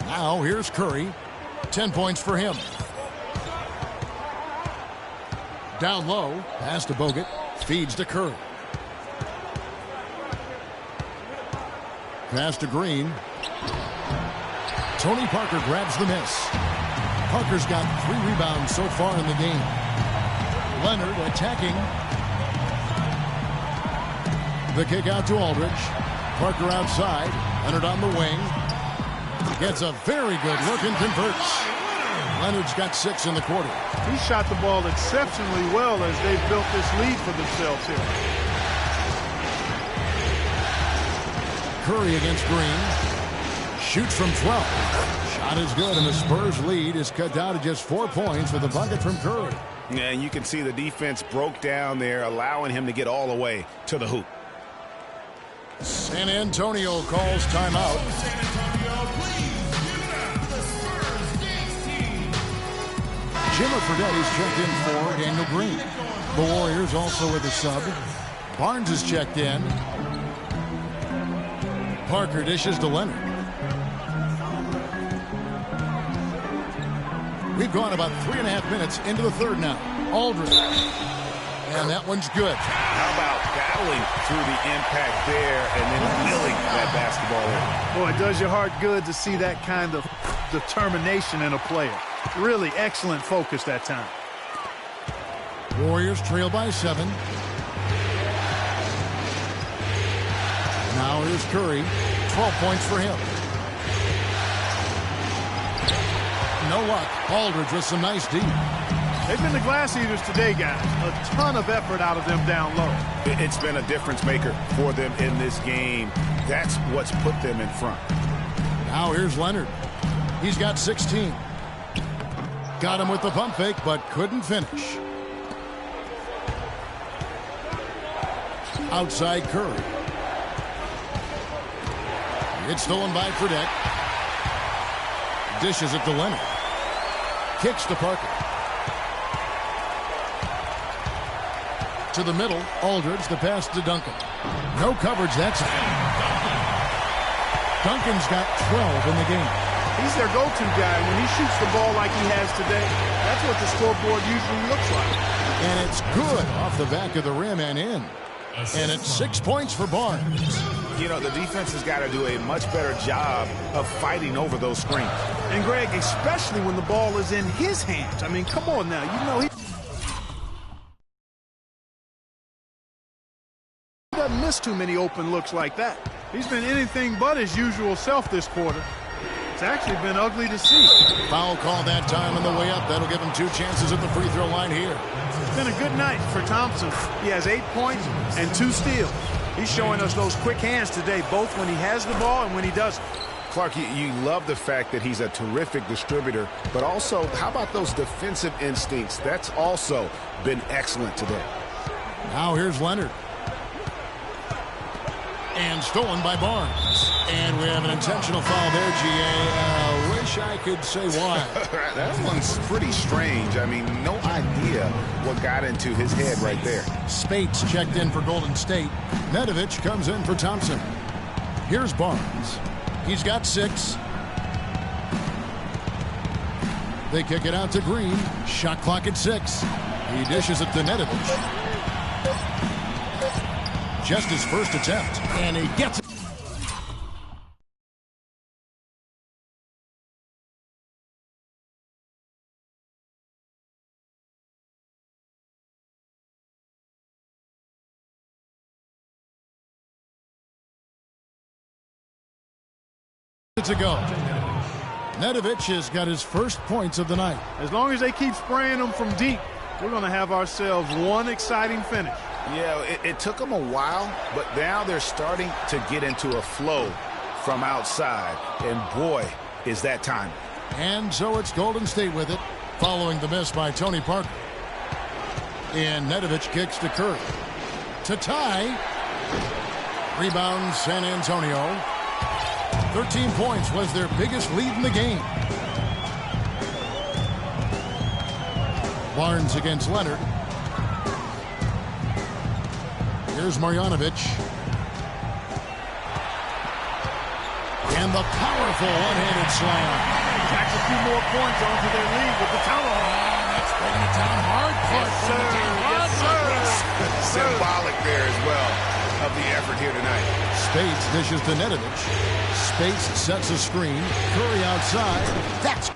Now here's Curry. 10 points for him. Down low. Pass to Bogut. Feeds to Curry. Pass to Green. Tony Parker grabs the miss. Parker's got 3 rebounds so far in the game. Leonard attacking. The kick out to Aldridge. Parker outside. Leonard on the wing. Gets a very good look and converts. Leonard's got 6 in the quarter. He shot the ball exceptionally well as they've built this lead for themselves here. Curry against Green. Shoots from 12. Shot is good, and the Spurs lead is cut down to just 4 points with a bucket from Curry. Yeah, and you can see the defense broke down there, allowing him to get all the way to the hoop. San Antonio calls timeout. San Antonio, please give it up for the Spurs dance team. Jimmer Fredetti's checked in for Daniel Green. The Warriors also with a sub. Barnes is checked in. Parker dishes to Leonard. We've gone about 3.5 minutes into the third now. Aldridge. And that one's good. How about battling through the impact there and then milling that basketball in? Boy, it does your heart good to see that kind of determination in a player. Really excellent focus that time. Warriors trail by 7. Now here's Curry. 12 points for him. No luck. Aldridge with some nice deep. They've been the glass eaters today, guys. A ton of effort out of them down low. It's been a difference maker for them in this game. That's what's put them in front. Now here's Leonard. He's got 16. Got him with the pump fake, but couldn't finish. Outside Curry. It's stolen by Fredette. Dishes it to Leonard. Kicks to Parker. To the middle. Aldridge, the pass to Duncan. No coverage that time. Duncan's got 12 in the game. He's their go-to guy. When he shoots the ball like he has today, that's what the scoreboard usually looks like. And it's good off the back of the rim and in. And it's 6 points for Barnes. You know, the defense has got to do a much better job of fighting over those screens. And, Greg, especially when the ball is in his hands. I mean, come on now. You know he doesn't miss too many open looks like that. He's been anything but his usual self this quarter. It's actually been ugly to see. Foul call that time on the way up. That'll give him 2 chances at the free throw line here. It's been a good night for Thompson. He has 8 points and 2 steals. He's showing us those quick hands today, both when he has the ball and when he doesn't. Clark, you love the fact that he's a terrific distributor, but also, how about those defensive instincts? That's also been excellent today. Now here's Leonard. And stolen by Barnes. And we have an intentional foul there, G.A. Wish I could say why. That one's pretty strange. I mean, no idea what got into his head right there. Spates checked in for Golden State. Nedovic comes in for Thompson. Here's Barnes. He's got 6. They kick it out to Green. Shot clock at 6. He dishes it to Nedovic. Just his first attempt, and he gets it. To go. Nedovic has got his first points of the night. As long as they keep spraying them from deep, we're going to have ourselves one exciting finish. Yeah, it took them a while, but now they're starting to get into a flow from outside. And boy, is that time. And so it's Golden State with it, following the miss by Tony Parker. And Nedovic kicks to Curry. To tie. Rebound San Antonio. 13 points was their biggest lead in the game. Barnes against Leonard. Here's Marjanovic. And the powerful one-handed slam. Jacks a few more points onto their lead with the tomahawk. That's bringing it down hard. Yes, sir. Symbolic there as well of the effort here tonight. Spates dishes to Nedovic. Spates sets a screen. Curry outside. That's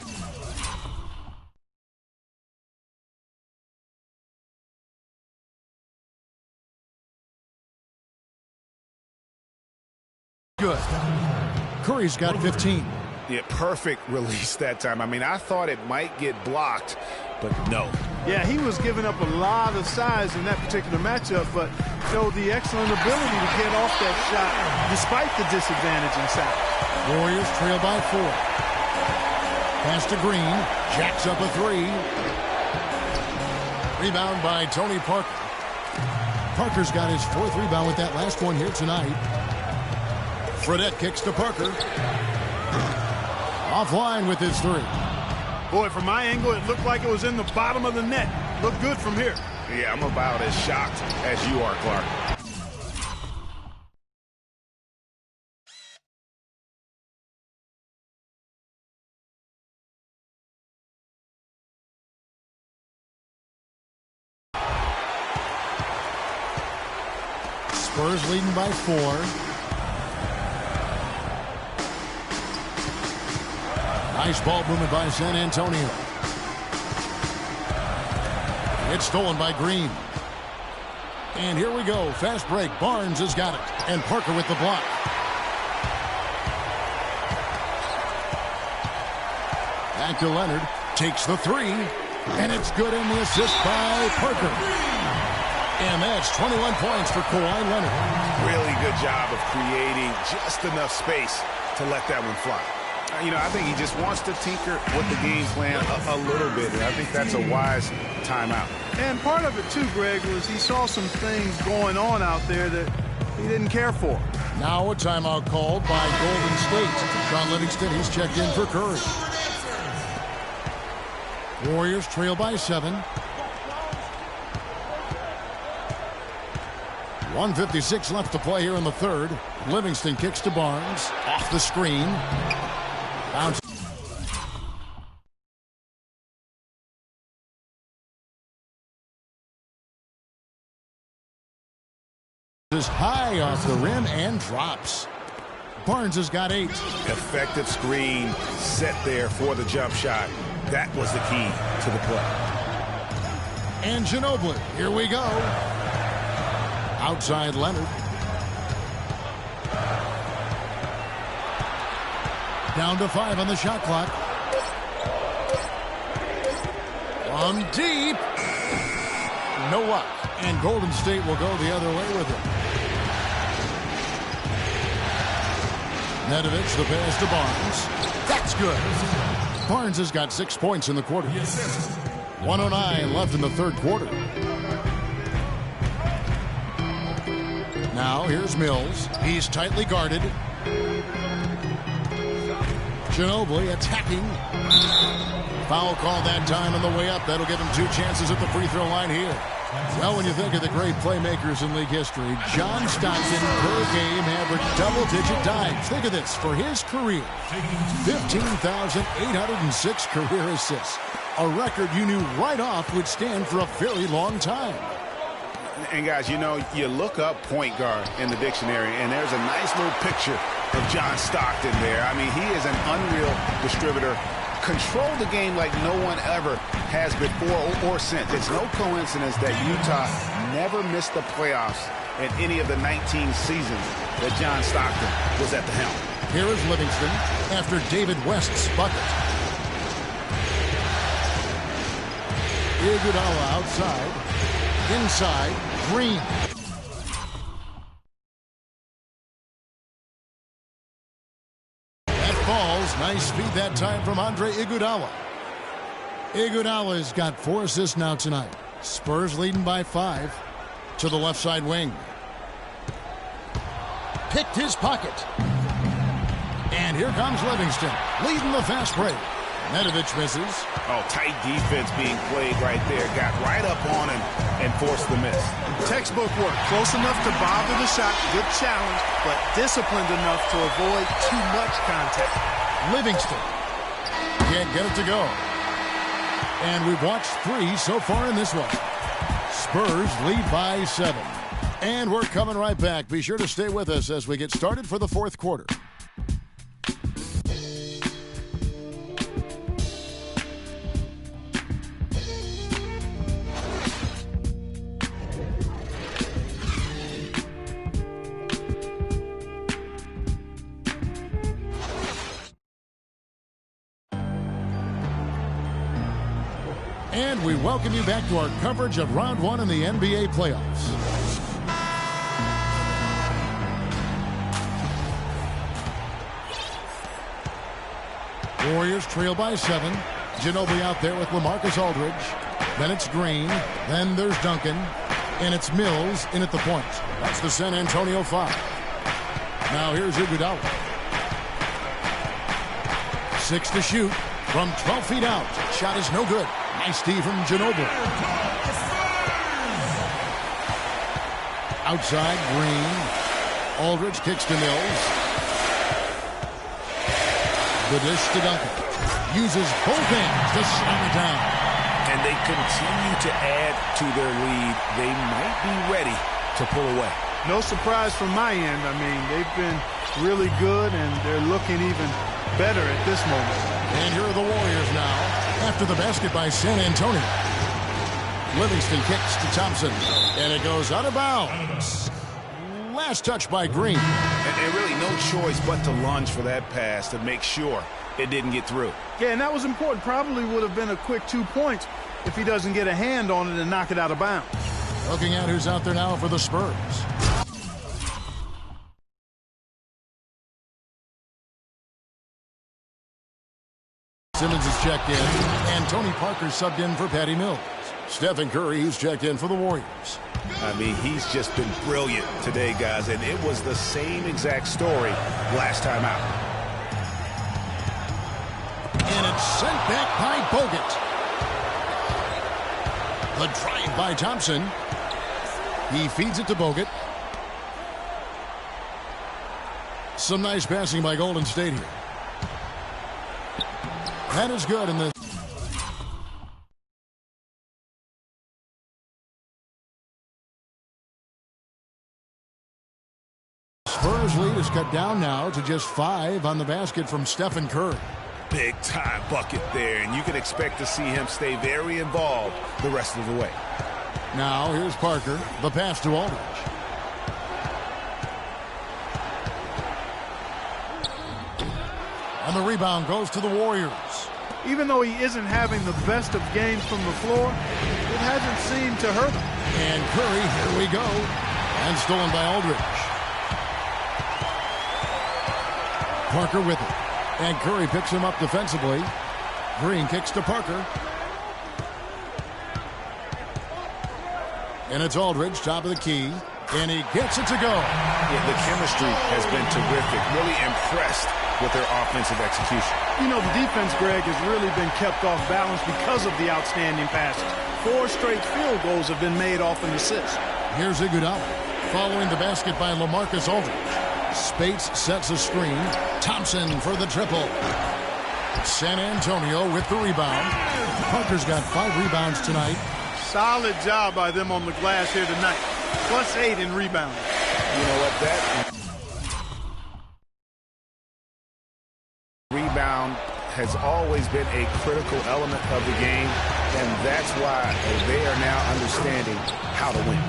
good. Curry's got 15. Yeah, perfect release that time. I mean, I thought it might get blocked, but no. Yeah, he was giving up a lot of size in that particular matchup, but showed the excellent ability to get off that shot despite the disadvantage in size. Warriors trail by 4. Pass to Green. Jacks up a 3. Rebound by Tony Parker. Parker's got his 4th rebound with that last one here tonight. Fredette kicks to Parker. Offline with his 3. Boy, from my angle, it looked like it was in the bottom of the net. Looked good from here. Yeah, I'm about as shocked as you are, Clark. Spurs leading by 4. Nice ball movement by San Antonio. It's stolen by Green. And here we go. Fast break. Barnes has got it. And Parker with the block. Back to Leonard. Takes the 3. And it's good in the assist by Parker. And that's 21 points for Kawhi Leonard. Really good job of creating just enough space to let that one fly. You know, I think he just wants to tinker with the game plan a little bit, and I think that's a wise timeout. And part of it, too, Greg, was he saw some things going on out there that he didn't care for. Now a timeout called by Golden State. Sean Livingston, he's checked in for Curry. Warriors trail by 7. 1:56 left to play here in the 3rd. Livingston kicks to Barnes. Off the screen. Bounce. Is high off the rim and drops. Barnes has got 8. Effective screen set there for the jump shot. That was the key to the play. And Ginobili, here we go. Outside Leonard. Down to 5 on the shot clock. From deep. No luck. And Golden State will go the other way with it. Nedovic, the pass to Barnes. That's good. Barnes has got 6 points in the quarter. 1:09 left in the third quarter. Now here's Mills. He's tightly guarded. Ginobili attacking. Foul call that time on the way up. That'll give him 2 chances at the free throw line here. Well, when you think of the great playmakers in league history, John Stockton per game averaged double-digit dimes. Think of this. For his career, 15,806 career assists. A record you knew right off would stand for a very long time. And, guys, you know, you look up point guard in the dictionary, and there's a nice little picture of John Stockton there. I mean, he is an unreal distributor. Control the game like no one ever has before or since. It's no coincidence that Utah never missed the playoffs in any of the 19 seasons that John Stockton was at the helm. Here is Livingston after David West's bucket. Iguodala outside. Inside, Green. Falls. Nice feed that time from Andre Iguodala. Iguodala's got 4 assists now tonight. Spurs leading by 5 to the left side wing. Picked his pocket. And here comes Livingston leading the fast break. Nedovic misses. Oh, tight defense being played right there. Got right up on him and forced the miss. Textbook work. Close enough to bother the shot. Good challenge, but disciplined enough to avoid too much contact. Livingston can't get it to go. And we've watched 3 so far in this one. Spurs lead by 7. And we're coming right back. Be sure to stay with us as we get started for the fourth quarter. And we welcome you back to our coverage of Round 1 in the NBA playoffs. Warriors trail by 7. Ginobili out there with LaMarcus Aldridge. Then it's Green. Then there's Duncan. And it's Mills in at the point. That's the San Antonio 5. Now here's Iguodala. 6 to shoot from 12 feet out. Shot is no good. Nice D from Ginobili. Outside, Green. Aldridge kicks to Mills. The dish to Duncan. Uses both hands to slam it down. And they continue to add to their lead. They might be ready to pull away. No surprise from my end. I mean, they've been really good, and they're looking even better at this moment. And here are the Warriors now, after the basket by San Antonio. Livingston kicks to Thompson, and it goes out of bounds. Last touch by Green. And really no choice but to lunge for that pass to make sure it didn't get through. Yeah, and that was important. Probably would have been a quick 2 points if he doesn't get a hand on it and knock it out of bounds. Looking at who's out there now for the Spurs. Simmons is checked in, and Tony Parker subbed in for Patty Mills. Stephen Curry, who's checked in for the Warriors. I mean, he's just been brilliant today, guys, and it was the same exact story last time out. And it's sent back by Bogut. The drive by Thompson. He feeds it to Bogut. Some nice passing by Golden State here. That is good in the Spurs lead is cut down now to just 5 on the basket from Stephen Curry. Big time bucket there, and you can expect to see him stay very involved the rest of the way. Now here's Parker. The pass to Aldridge. And the rebound goes to the Warriors. Even though he isn't having the best of games from the floor, it hasn't seemed to hurt him. And Curry, here we go. And stolen by Aldridge. Parker with it. And Curry picks him up defensively. Green kicks to Parker. And it's Aldridge, top of the key. And he gets it to go. Yeah, the chemistry has been terrific. Really impressed with their offensive execution. You know, the defense, Greg, has really been kept off balance because of the outstanding passes. 4 straight field goals have been made off an assist. Here's Iguodala. Following the basket by LaMarcus Aldridge. Spates sets a screen. Thompson for the triple. San Antonio with the rebound. Parker's got 5 rebounds tonight. Solid job by them on the glass here tonight. +8 in rebounding. You know what, that rebound has always been a critical element of the game, and that's why they are now understanding how to win.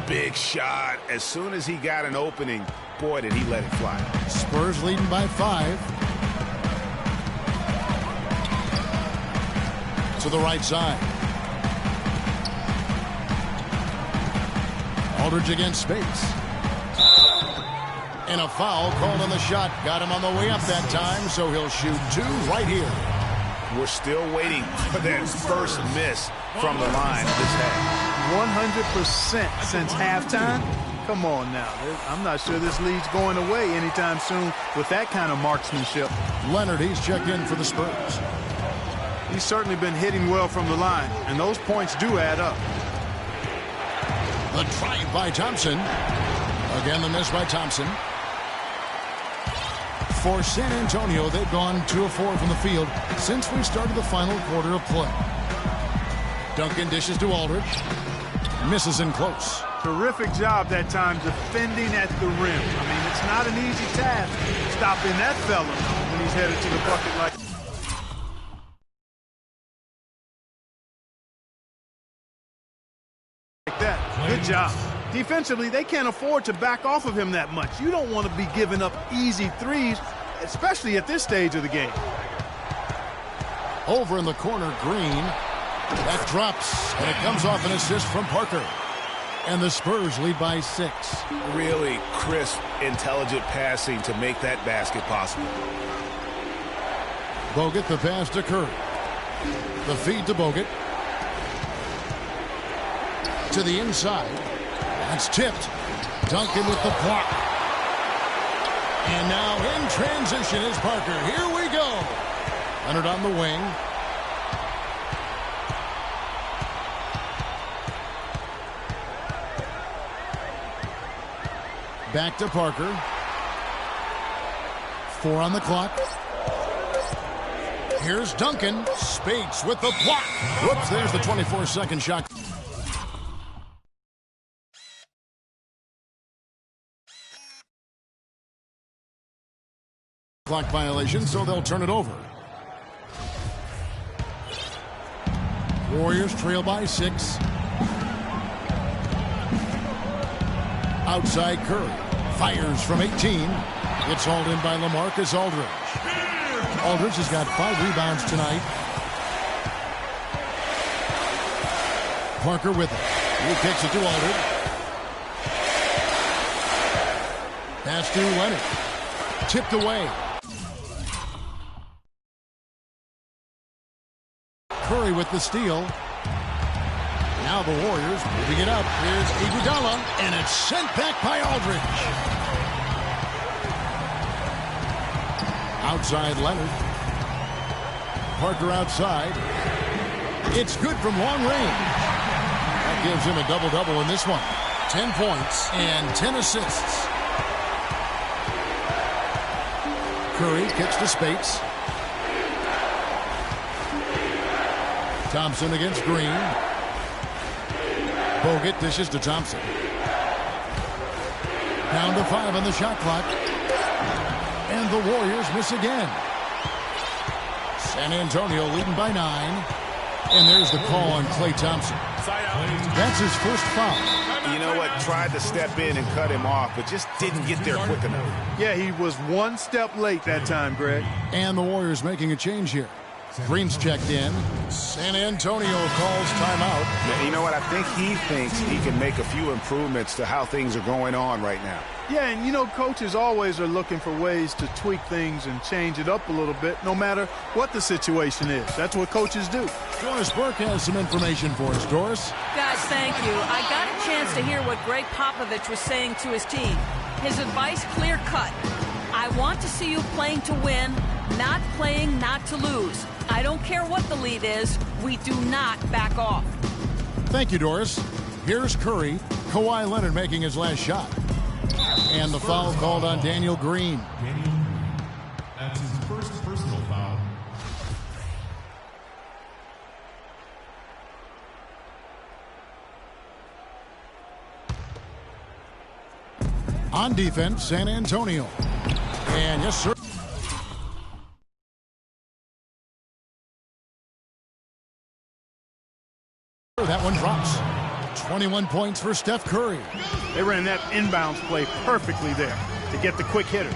Big shot. As soon as he got an opening, boy, did he let it fly. Spurs leading by 5. To the right side. Aldridge against Spates. And a foul called on the shot. Got him on the way up that time, so he'll shoot 2 right here. We're still waiting for that first miss from the line this half. 100% since halftime. Come on now. I'm not sure this lead's going away anytime soon with that kind of marksmanship. Leonard, he's checked in for the Spurs. He's certainly been hitting well from the line, and those points do add up. The drive by Thompson. Again, the miss by Thompson. For San Antonio, they've gone 2 of 4 from the field since we started the final quarter of play. Duncan dishes to Aldridge. Misses in close. Terrific job that time defending at the rim. I mean, it's not an easy task stopping that fella when he's headed to the bucket like that. Good job. Defensively, they can't afford to back off of him that much. You don't want to be giving up easy threes, especially at this stage of the game. Over in the corner, Green. That drops, and it comes off an assist from Parker. And the Spurs lead by 6. Really crisp, intelligent passing to make that basket possible. Bogut, the pass to Curry. The feed to Bogut. To the inside. That's tipped. Duncan with the block. And now in transition is Parker. Here we go. Leonard on the wing. Back to Parker. 4 on the clock. Here's Duncan. Spates with the block. Whoops, there's the 24-second shot. Clock violation, so they'll turn it over. Warriors trail by 6. Outside Curry. Fires from 18. It's hauled in by LaMarcus Aldridge. Aldridge has got 5 rebounds tonight. Parker with it. He kicks it to Aldridge. Pass to Leonard. Tipped away. Curry with the steal. Now the Warriors moving it up. Here's Iguodala, and it's sent back by Aldridge. Outside Leonard. Parker outside. It's good from long range. That gives him a double-double in this one. 10 points and 10 assists. Curry kicks to Spates. Thompson against Green. Bogut dishes to Thompson. Down to 5 on the shot clock. And the Warriors miss again. San Antonio leading by 9. And there's the call on Klay Thompson. That's his first foul. You know what? Tried to step in and cut him off, but just didn't get there quick enough. Yeah, he was one step late that time, Greg. And the Warriors making a change here. Green's checked in. San Antonio calls timeout. Now, you know what? I think he thinks he can make a few improvements to how things are going on right now. Yeah, and you know, coaches always are looking for ways to tweak things and change it up a little bit, no matter what the situation is. That's what coaches do. Doris Burke has some information for us. Doris? Guys, thank you. I got a chance to hear what Greg Popovich was saying to his team. His advice clear-cut. I want to see you playing to win, not playing not to lose. I don't care what the lead is. We do not back off. Thank you, Doris. Here's Curry. Kawhi Leonard making his last shot. And the foul called on Daniel Green. That's his first personal foul. On defense, San Antonio. And yes, sir. That one drops. 21 points for Steph Curry. They ran that inbounds play perfectly there to get the quick hitter.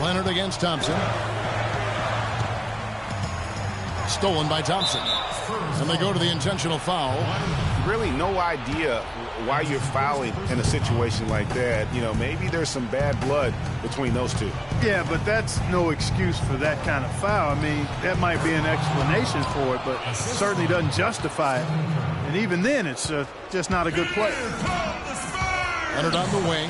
Leonard against Thompson. Stolen by Thompson. And they go to the intentional foul. Really no idea why you're fouling in a situation like that. You know, maybe there's some bad blood between those two. Yeah, but that's no excuse for that kind of foul. I mean, that might be an explanation for it, but it certainly doesn't justify it. And even then, it's just not a good play. Leonard on the wing.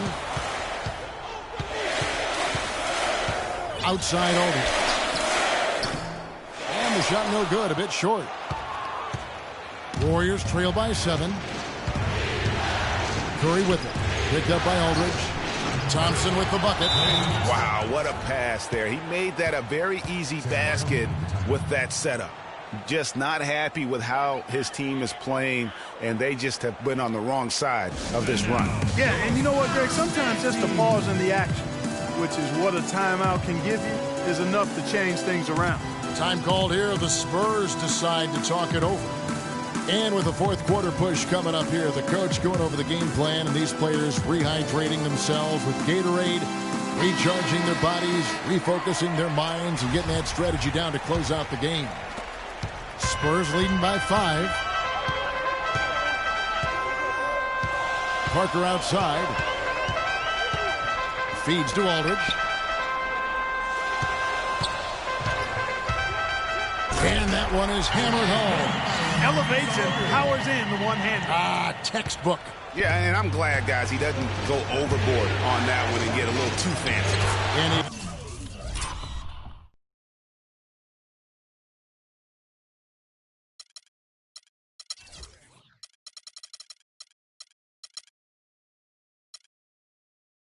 Outside Aldridge. And the shot no good, a bit short. Warriors trail by 7. Curry with it. Picked up by Aldridge. Thompson with the bucket. Wow, what a pass there. He made that a very easy basket with that setup. Just not happy with how his team is playing, and they just have been on the wrong side of this run. Yeah, and you know what, Greg? Sometimes just a pause in the action, which is what a timeout can give you, is enough to change things around. Time called here. The Spurs decide to talk it over. And with the fourth quarter push coming up here, the coach going over the game plan and these players rehydrating themselves with Gatorade, recharging their bodies, refocusing their minds, and getting that strategy down to close out the game. Spurs leading by 5. Parker outside. Feeds to Aldridge. And that one is hammered home. Elevates and powers in the one-hand. Textbook. Yeah, and I'm glad, guys, he doesn't go overboard on that one and get a little too fancy. And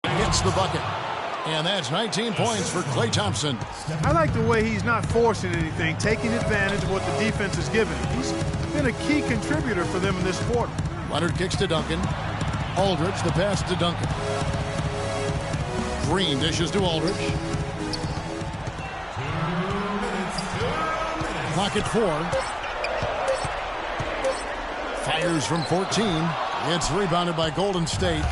he gets the bucket. And that's 19 points for Klay Thompson. I like the way he's not forcing anything, taking advantage of what the defense is giving him. He's been a key contributor for them in this quarter. Leonard kicks to Duncan. Aldridge, the pass to Duncan. Green dishes to Aldridge. Clock at 4. Fires from 14. It's rebounded by Golden State.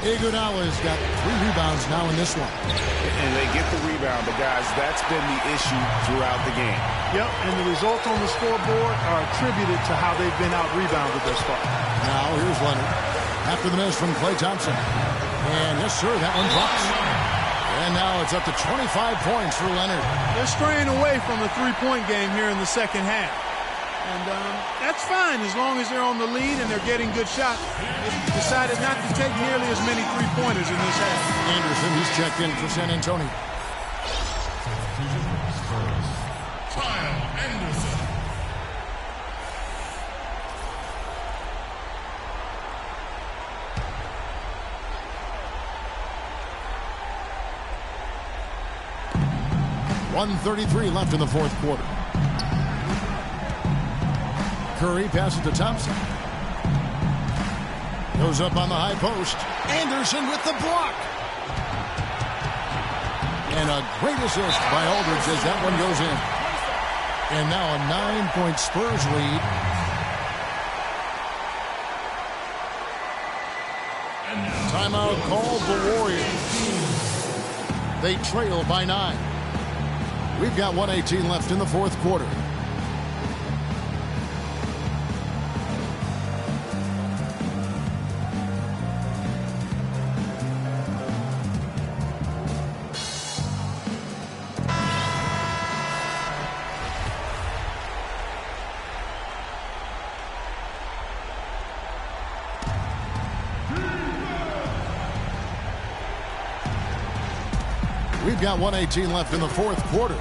Iguodala's got 3 rebounds now in this one. And they get the rebound, but guys, that's been the issue throughout the game. Yep, and the results on the scoreboard are attributed to how they've been out-rebounded thus far. Now here's Leonard. After the miss from Klay Thompson. And yes, sir, that one drops. And now it's up to 25 points for Leonard. They're straying away from the three-point game here in the second half. And that's fine as long as they're on the lead and they're getting good shots. They decided not to take nearly as many three-pointers in this half. Anderson, he's checked in for San Antonio. Kyle Anderson. .133 left in the fourth quarter. Curry passes to Thompson. Goes up on the high post. Anderson with the block. And a great assist by Aldridge as that one goes in. And now a 9-point Spurs lead. Timeout called the Warriors. They trail by 9. We've got 1:18 left in the fourth quarter. We've got 1:18 left in the fourth quarter.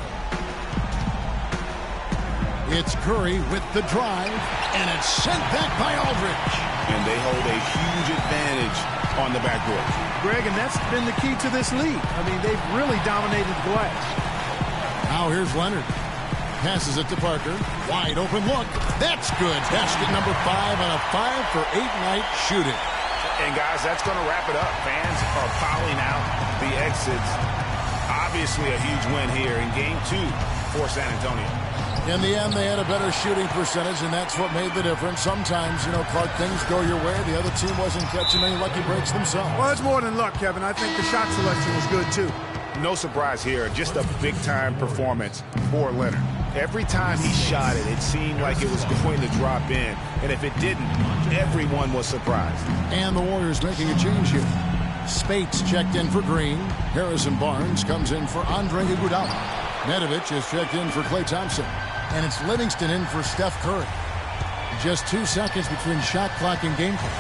It's Curry with the drive, and it's sent back by Aldridge. And they hold a huge advantage on the backcourt. Greg, and that's been the key to this league. I mean, they've really dominated the glass. Now here's Leonard. Passes it to Parker. Wide open look. That's good. Basket number 5 on a 5-for-8 night shooting. And guys, that's going to wrap it up. Fans are piling out the exits. Obviously a huge win here in Game 2 for San Antonio. In the end, they had a better shooting percentage, and that's what made the difference. Sometimes, Clark, things go your way. The other team wasn't catching any lucky breaks themselves. Well, it's more than luck, Kevin. I think the shot selection was good, too. No surprise here. Just a big-time performance for Leonard. Every time he shot it, it seemed like it was going to drop in. And if it didn't, everyone was surprised. And the Warriors making a change here. Spates checked in for Green. Harrison Barnes comes in for Andre Iguodala. Nedovic is checked in for Klay Thompson. And it's Livingston in for Steph Curry. Just 2 seconds between shot clock and game clock.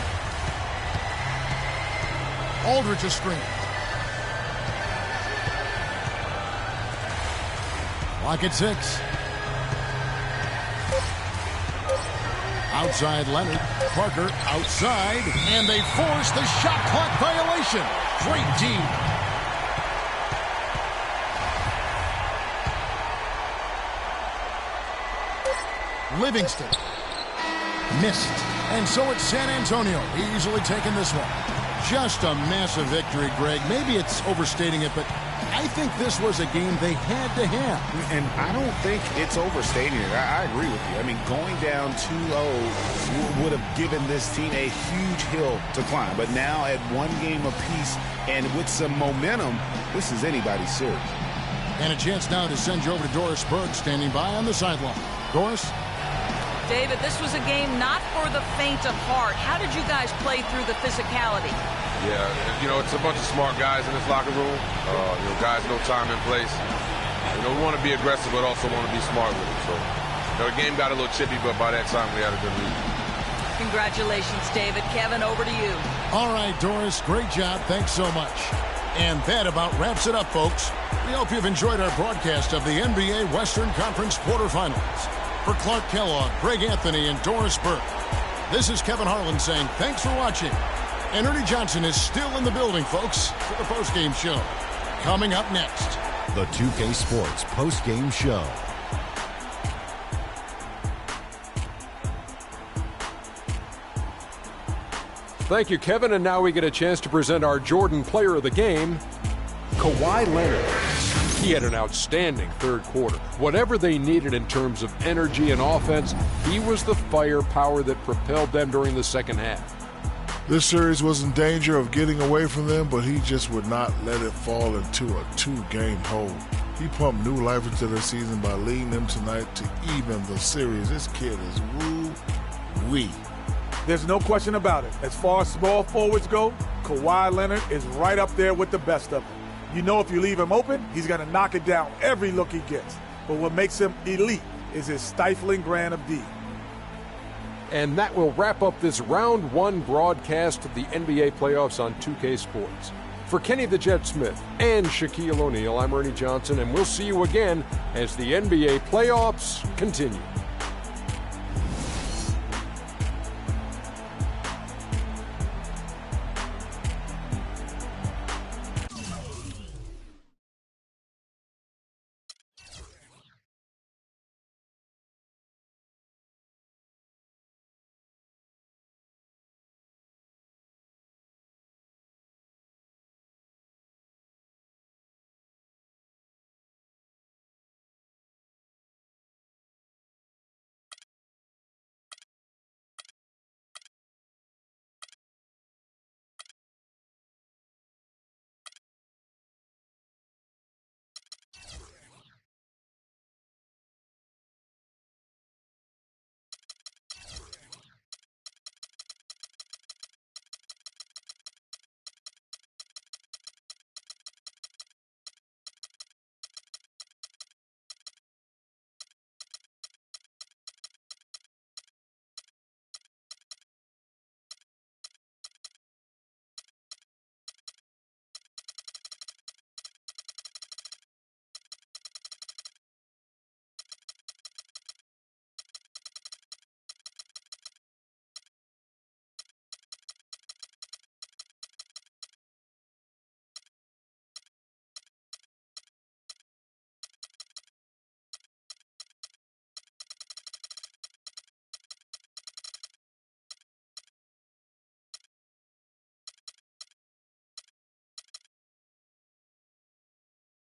Aldridge a screen. Clock at 6. Outside Leonard. Parker outside. And they force the shot clock violation. Great D. Livingston. Missed. And so it's San Antonio easily taking this one. Just a massive victory, Greg. Maybe it's overstating it, but I think this was a game they had to have. And I don't think it's overstating it. I agree with you. I mean, going down 2-0 would have given this team a huge hill to climb. But now at 1 game apiece and with some momentum, this is anybody's series. And a chance now to send you over to Doris Berg, standing by on the sideline. Doris? David, this was a game not for the faint of heart. How did you guys play through the physicality? Yeah, it's a bunch of smart guys in this locker room. Guys know time and place. We want to be aggressive, but also want to be smart with it. So, the game got a little chippy, but by that time we had a good lead. Congratulations, David. Kevin, over to you. All right, Doris, great job. Thanks so much. And that about wraps it up, folks. We hope you've enjoyed our broadcast of the NBA Western Conference quarterfinals. For Clark Kellogg, Greg Anthony, and Doris Burke, this is Kevin Harlan saying thanks for watching. And Ernie Johnson is still in the building, folks, for the postgame show. Coming up next, the 2K Sports postgame show. Thank you, Kevin. And now we get a chance to present our Jordan Player of the Game, Kawhi Leonard. He had an outstanding third quarter. Whatever they needed in terms of energy and offense, he was the firepower that propelled them during the second half. This series was in danger of getting away from them, but he just would not let it fall into a 2-game hole. He pumped new life into their season by leading them tonight to even the series. This kid is woo-wee. There's no question about it. As far as small forwards go, Kawhi Leonard is right up there with the best of them. You know if you leave him open, he's going to knock it down every look he gets. But what makes him elite is his stifling brand of D. And that will wrap up this Round 1 broadcast of the NBA playoffs on 2K Sports. For Kenny the Jet Smith and Shaquille O'Neal, I'm Ernie Johnson, and we'll see you again as the NBA playoffs continue.